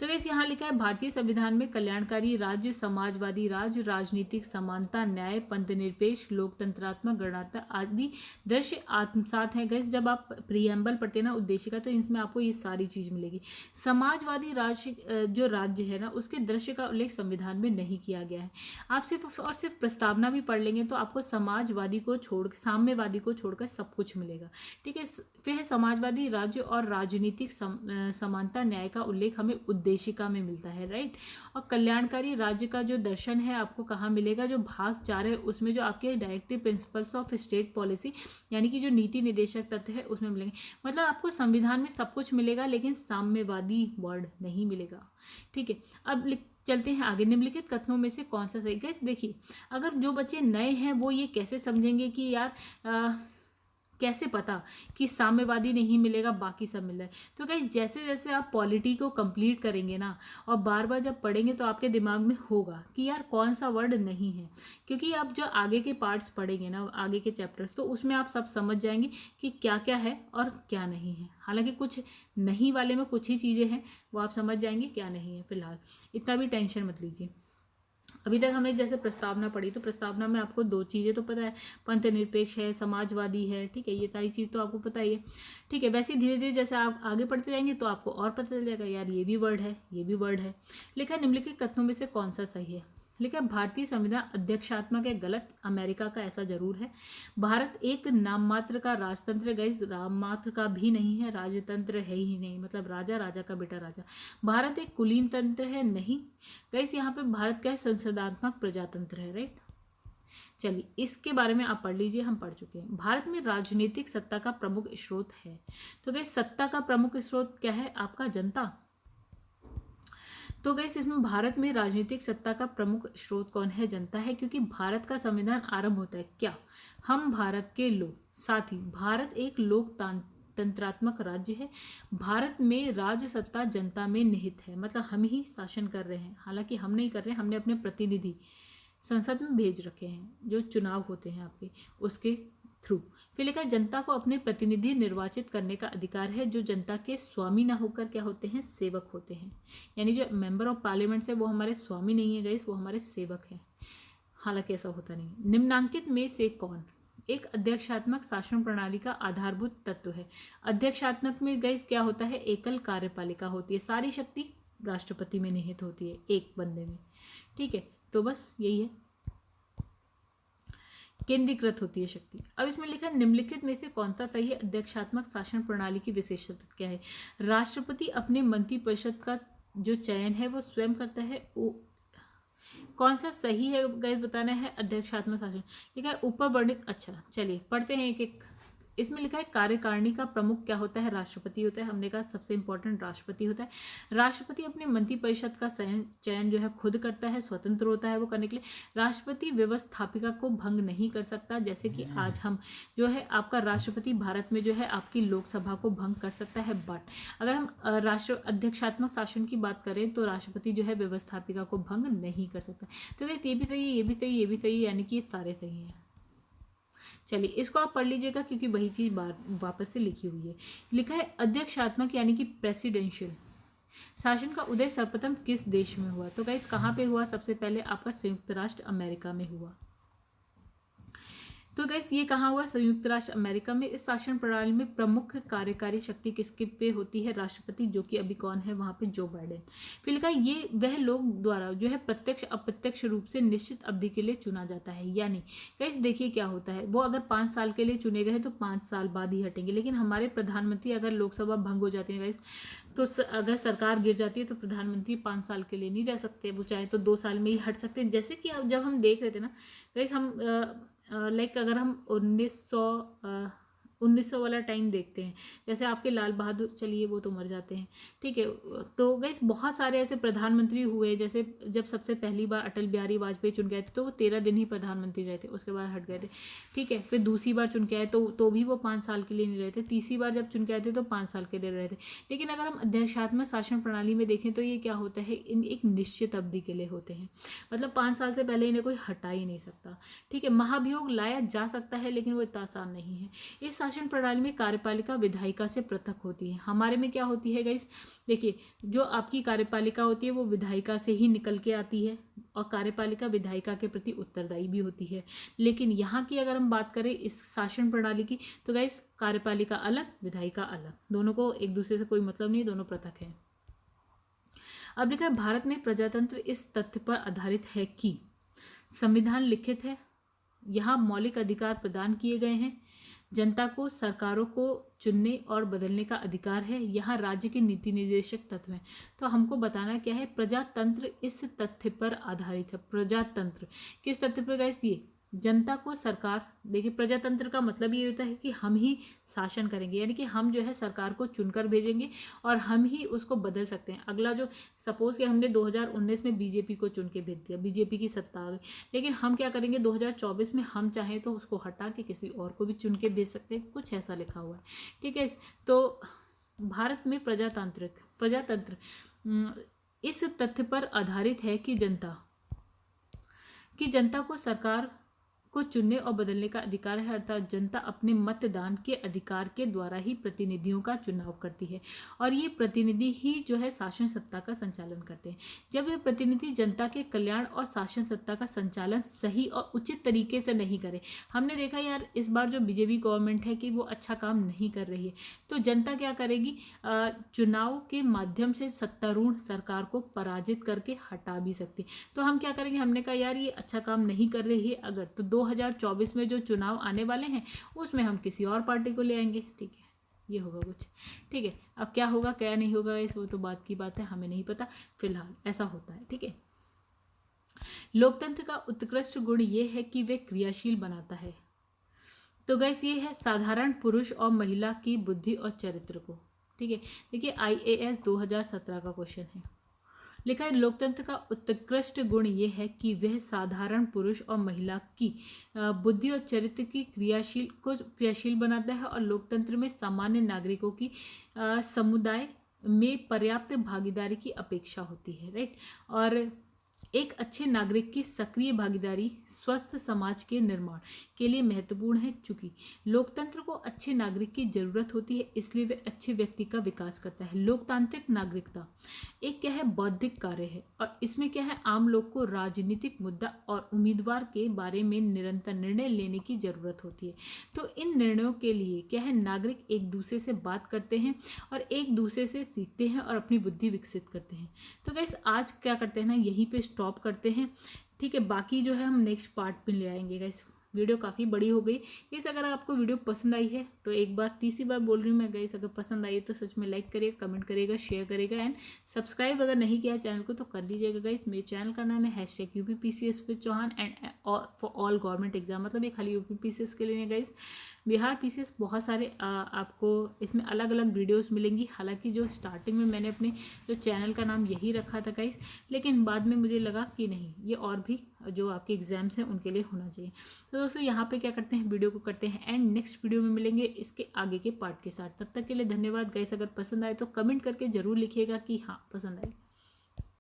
तो वैसे यहाँ लिखा है भारतीय संविधान में कल्याणकारी राज्य, समाजवादी राज्य, राजनीतिक समानता, न्याय, पंथनिरपेक्ष, लोकतंत्रात्मक, गणतंत्र आदि दृश्य आत्मसात है। गैस जब आप प्रियम्बल पढ़ते हैं ना उद्देशिका, तो इसमें आपको ये सारी चीज मिलेगी। समाजवादी राज्य जो राज्य है ना उसके दृश्य का उल्लेख संविधान में नहीं किया गया है। आप सिर्फ और सिर्फ प्रस्तावना भी पढ़ लेंगे तो आपको समाजवादी को छोड़, साम्यवादी को छोड़कर सब कुछ मिलेगा, ठीक है। फिर समाजवादी राज्य और राजनीतिक समानता, न्याय का उल्लेख हमें उद्देशिका में मिलता है, राइट। और कल्याणकारी राज्य का जो दर्शन है आपको कहाँ मिलेगा, जो भाग 4 है उसमें जो आपके directive principles of state policy यानी कि जो नीति निदेशक तत्व है उसमें मिलेंगे। मतलब आपको संविधान में सब कुछ मिलेगा लेकिन साम्यवादी वर्ड नहीं मिलेगा, ठीक है। अब चलते हैं आगे। निम्नलिखित कथनों में से कौन सा सही। गाइस देखिए, अगर जो बच्चे नए हैं वो ये कैसे समझेंगे कि यार कैसे पता कि साम्यवादी नहीं मिलेगा बाकी सब मिल रहा है। तो गाइस जैसे जैसे आप पॉलिटी को कंप्लीट करेंगे ना और बार बार जब पढ़ेंगे तो आपके दिमाग में होगा कि यार कौन सा वर्ड नहीं है, क्योंकि आप जो आगे के पार्ट्स पढ़ेंगे ना, आगे के चैप्टर्स, तो उसमें आप सब समझ जाएंगे कि क्या क्या है और क्या नहीं है। हालांकि कुछ नहीं वाले में कुछ ही चीज़ें हैं वो आप समझ जाएंगे क्या नहीं है। फिलहाल इतना भी टेंशन मत लीजिए। अभी तक हमने जैसे प्रस्तावना पढ़ी तो प्रस्तावना में आपको 2 चीज़ें तो पता है, पंथ निरपेक्ष है, समाजवादी है, ठीक है, ये सारी चीज़ तो आपको पता ही है, ठीक है। वैसे धीरे धीरे जैसे आप आगे पढ़ते जाएंगे तो आपको और पता चल जाएगा यार ये भी वर्ड है, ये भी वर्ड है। लिखा निम्नलिखित कथनों में से कौन सा सही है। लिखा है भारतीय संविधान अध्यक्षात्मक है, गलत। अमेरिका का ऐसा जरूर है। भारत एक नाम मात्र का राजतंत्र, गाइस नाम मात्र का भी नहीं है, राजतंत्र है ही नहीं, मतलब राजा, राजा का बेटा राजा। भारत एक कुलीन तंत्र है, नहीं। गाइस यहाँ पे भारत का संसदात्मक प्रजातंत्र है, राइट। चलिए इसके बारे में आप पढ़ लीजिए, हम पढ़ चुके हैं। भारत में राजनीतिक सत्ता का प्रमुख स्रोत है, तो गाइस सत्ता का प्रमुख स्रोत क्या है आपका? जनता। तो गाइस इसमें भारत में राजनीतिक सत्ता का प्रमुख स्रोत कौन है? जनता है, क्योंकि भारत का संविधान आरंभ होता है क्या? हम भारत के लोग। साथ ही भारत एक लोकतंत्रात्मक राज्य है। भारत में राज्य सत्ता जनता में निहित है, मतलब हम ही शासन कर रहे हैं, हालांकि हम नहीं कर रहे हैं, हमने अपने प्रतिनिधि संसद में भेज रखे हैं, जो चुनाव होते हैं आपके, उसके थ्रू। फिर लिखा है जनता को अपने प्रतिनिधि निर्वाचित करने का अधिकार है, जो जनता के स्वामी ना होकर क्या होते हैं? सेवक होते हैं। यानी जो मेंबर ऑफ पार्लियामेंट है वो हमारे स्वामी नहीं है गाइस, वो हमारे सेवक हैं, हालांकि ऐसा होता नहीं। निम्नांकित में से कौन एक अध्यक्षात्मक शासन प्रणाली का आधारभूत तत्व है? अध्यक्षात्मक में गाइस क्या होता है? एकल कार्यपालिका होती है, सारी शक्ति राष्ट्रपति में निहित होती है, एक बंदे में, ठीक है। तो बस यही है, केंद्रीकृत होती है शक्ति। अब इसमें लिखा है निम्नलिखित में से कौन सा सही है? अध्यक्षात्मक शासन प्रणाली की विशेषता क्या है? राष्ट्रपति अपने मंत्रिपरिषद का जो चयन है वो स्वयं करता है। कौन सा सही है गाइस बताना है? अध्यक्षात्मक शासन। लिखा है ऊपर वर्णित। अच्छा चलिए पढ़ते हैं एक एक। इसमें लिखा है कार्यकारिणी का प्रमुख क्या होता है? राष्ट्रपति होता है। हमने कहा सबसे इंपॉर्टेंट राष्ट्रपति होता है। राष्ट्रपति अपने मंत्रिपरिषद का चयन जो है खुद करता है, स्वतंत्र होता है वो करने के लिए। राष्ट्रपति व्यवस्थापिका को भंग नहीं कर सकता, जैसे कि आज हम जो है आपका राष्ट्रपति भारत में जो है आपकी लोकसभा को भंग कर सकता है। बट अगर हम राष्ट्र अध्यक्षात्मक शासन की बात करें तो राष्ट्रपति जो है व्यवस्थापिका को भंग नहीं कर सकता। तो ये भी सही, ये भी सही, ये भी सही, यानी कि सारे सही हैं। चलिए इसको आप पढ़ लीजिएगा, क्योंकि वही चीज वापस से लिखी हुई है। लिखा है अध्यक्षात्मक यानी कि प्रेसिडेंशियल शासन का उदय सर्वप्रथम किस देश में हुआ? तो गाइस कहाँ पे हुआ? सबसे पहले आपका संयुक्त राष्ट्र अमेरिका में हुआ। तो गैस ये कहाँ हुआ? संयुक्त राष्ट्र अमेरिका में। इस शासन प्रणाली में प्रमुख कार्यकारी शक्ति किसके पे होती है? राष्ट्रपति, जो कि अभी कौन है वहां पे? Joe Biden. फिर लिखा है ये वह लोग द्वारा जो है प्रत्यक्ष अप्रत्यक्ष रूप से निश्चित अवधि के लिए चुना जाता है। यानी गैस देखिए क्या होता है, वो अगर 5 साल के लिए चुने गए तो 5 साल बाद ही हटेंगे। लेकिन हमारे प्रधानमंत्री अगर लोकसभा भंग हो जाती है गैस, तो अगर सरकार गिर जाती है तो प्रधानमंत्री 5 साल के लिए नहीं रह सकते, वो चाहे तो 2 साल में ही हट सकते हैं। जैसे कि अब जब हम देख रहे थे ना गैस, हम लाइक अगर हम 1900 वाला टाइम देखते हैं, जैसे आपके लाल बहादुर, चलिए वो तो मर जाते हैं, ठीक है। तो गाइस बहुत सारे ऐसे प्रधानमंत्री हुए, जैसे जब सबसे पहली बार अटल बिहारी वाजपेयी चुन गए थे तो वो 13 दिन ही प्रधानमंत्री रहे थे, उसके बाद हट गए थे, ठीक है। फिर दूसरी बार चुन के आए तो भी वो 5 साल के लिए नहीं रहे थे। तीसरी बार जब चुन के आए थे तो 5 साल के लिए रहे थे। लेकिन अगर हम अध्यक्षात्मक शासन प्रणाली में देखें तो ये क्या होता है, इन एक निश्चित अवधि के लिए होते हैं, मतलब 5 साल से पहले इन्हें कोई हटा ही नहीं सकता, ठीक है। महाभियोग लाया जा सकता है लेकिन वो इतना आसान नहीं है। इस शासन प्रणाली में कार्यपालिका विधायिका से पृथक होती है। हमारे में क्या होती है गाइस, देखिए जो आपकी कार्यपालिका होती है वो विधायिका से ही निकल के आती है, और कार्यपालिका विधायिका के प्रति उत्तरदायी भी होती है। लेकिन यहाँ की अगर हम बात करें इस शासन प्रणाली की, तो गाइस कार्यपालिका अलग, विधायिका अलग, दोनों को एक दूसरे से कोई मतलब नहीं, दोनों पृथक है। अब लिखा है भारत में प्रजातंत्र इस तथ्य पर आधारित है कि संविधान लिखित है, यहाँ मौलिक अधिकार प्रदान किए गए हैं, जनता को सरकारों को चुनने और बदलने का अधिकार है, यहाँ राज्य के नीति निर्देशक तत्व हैं। तो हमको बताना क्या है, प्रजातंत्र इस तथ्य पर आधारित है। प्रजातंत्र किस तथ्य पर गाइस? ये जनता को सरकार, देखिए प्रजातंत्र का मतलब ये होता है कि हम ही शासन करेंगे, यानी कि हम जो है सरकार को चुनकर भेजेंगे और हम ही उसको बदल सकते हैं। अगला जो सपोज कि हमने 2019 में बीजेपी को चुन के भेज दिया, बीजेपी की सत्ता आ गई, लेकिन हम क्या करेंगे 2024 में हम चाहें तो उसको हटा के किसी और को भी चुन के भेज सकते हैं, कुछ ऐसा लिखा हुआ है, ठीक है। तो भारत में प्रजातंत्र इस तथ्य पर आधारित है कि जनता को सरकार को चुनने और बदलने का अधिकार है, अर्थात जनता अपने मतदान के अधिकार के द्वारा ही प्रतिनिधियों का चुनाव करती है और ये प्रतिनिधि ही जो है शासन सत्ता का संचालन करते हैं। जब ये प्रतिनिधि जनता के कल्याण और शासन सत्ता का संचालन सही और उचित तरीके से नहीं करे, हमने देखा यार इस बार जो बीजेपी गवर्नमेंट है कि वो अच्छा काम नहीं कर रही है, तो जनता क्या करेगी, चुनाव के माध्यम से सत्तारूढ़ सरकार को पराजित करके हटा भी सकती। तो हम क्या करेंगे, हमने कहा यार ये अच्छा काम नहीं कर रही है अगर, तो 2024 में जो चुनाव आने वाले हैं उसमें हम किसी और पार्टी को ले आएंगे। ठीक है, ये होगा कुछ। ठीक है, अब क्या होगा क्या नहीं होगा इस वो तो बात की बात है, हमें नहीं पता, फिलहाल ऐसा होता है। ठीक है, लोकतंत्र का उत्कृष्ट गुण ये है कि वे क्रियाशील बनाता है। तो गैस ये है साधारण पुरुष और महिला की बुद्धि और चरित्र को। ठीक है, देखिए IAS 2017 का क्वेश्चन है, लिखा है लोकतंत्र का उत्कृष्ट गुण ये है कि वह साधारण पुरुष और महिला की बुद्धि और चरित्र की क्रियाशील बनाता है और लोकतंत्र में सामान्य नागरिकों की समुदाय में पर्याप्त भागीदारी की अपेक्षा होती है। राइट, और एक अच्छे नागरिक की सक्रिय भागीदारी स्वस्थ समाज के निर्माण के लिए महत्वपूर्ण है। चूंकि लोकतंत्र को अच्छे नागरिक की जरूरत होती है इसलिए वे अच्छे व्यक्ति का विकास करता है। लोकतांत्रिक नागरिकता एक क्या है, बौद्धिक कार्य है और इसमें क्या है, आम लोग को राजनीतिक मुद्दा और उम्मीदवार के बारे में निरंतर निर्णय लेने की जरूरत होती है। तो इन निर्णयों के लिए क्या है, नागरिक एक दूसरे से बात करते हैं और एक दूसरे से सीखते हैं और अपनी बुद्धि विकसित करते हैं। तो गाइस आज क्या करते हैं ना, यहीं पे स्टॉप करते हैं। ठीक है, बाकी जो है हम नेक्स्ट पार्ट पे ले आएंगे। गाइस वीडियो काफ़ी बड़ी हो गई। गाइस अगर आपको वीडियो पसंद आई है तो एक बार तीसरी बार बोल रही हूँ मैं, गाइस अगर पसंद आई है तो सच में लाइक करिएगा, कमेंट करिएगा, शेयर करिएगा एंड सब्सक्राइब अगर नहीं किया चैनल को तो कर लीजिएगा। गाइस मेरे चैनल का नाम है #UPPCS with Chauhan and for all government exam, मतलब ये खाली UPPCS के लिए गाइस, बिहार PCS बहुत सारे आपको इसमें अलग अलग वीडियोस मिलेंगी। हालांकि जो स्टार्टिंग में मैंने अपने जो चैनल का नाम यही रखा था गाइस, लेकिन बाद में मुझे लगा कि नहीं ये और भी जो आपके एग्जाम्स हैं उनके लिए होना चाहिए। तो दोस्तों यहाँ पे क्या करते हैं, वीडियो को करते हैं एंड नेक्स्ट वीडियो में मिलेंगे इसके आगे के पार्ट के साथ। तब तक के लिए धन्यवाद गाइस। अगर पसंद आए तो कमेंट करके ज़रूर लिखिएगा कि हाँ पसंद आए।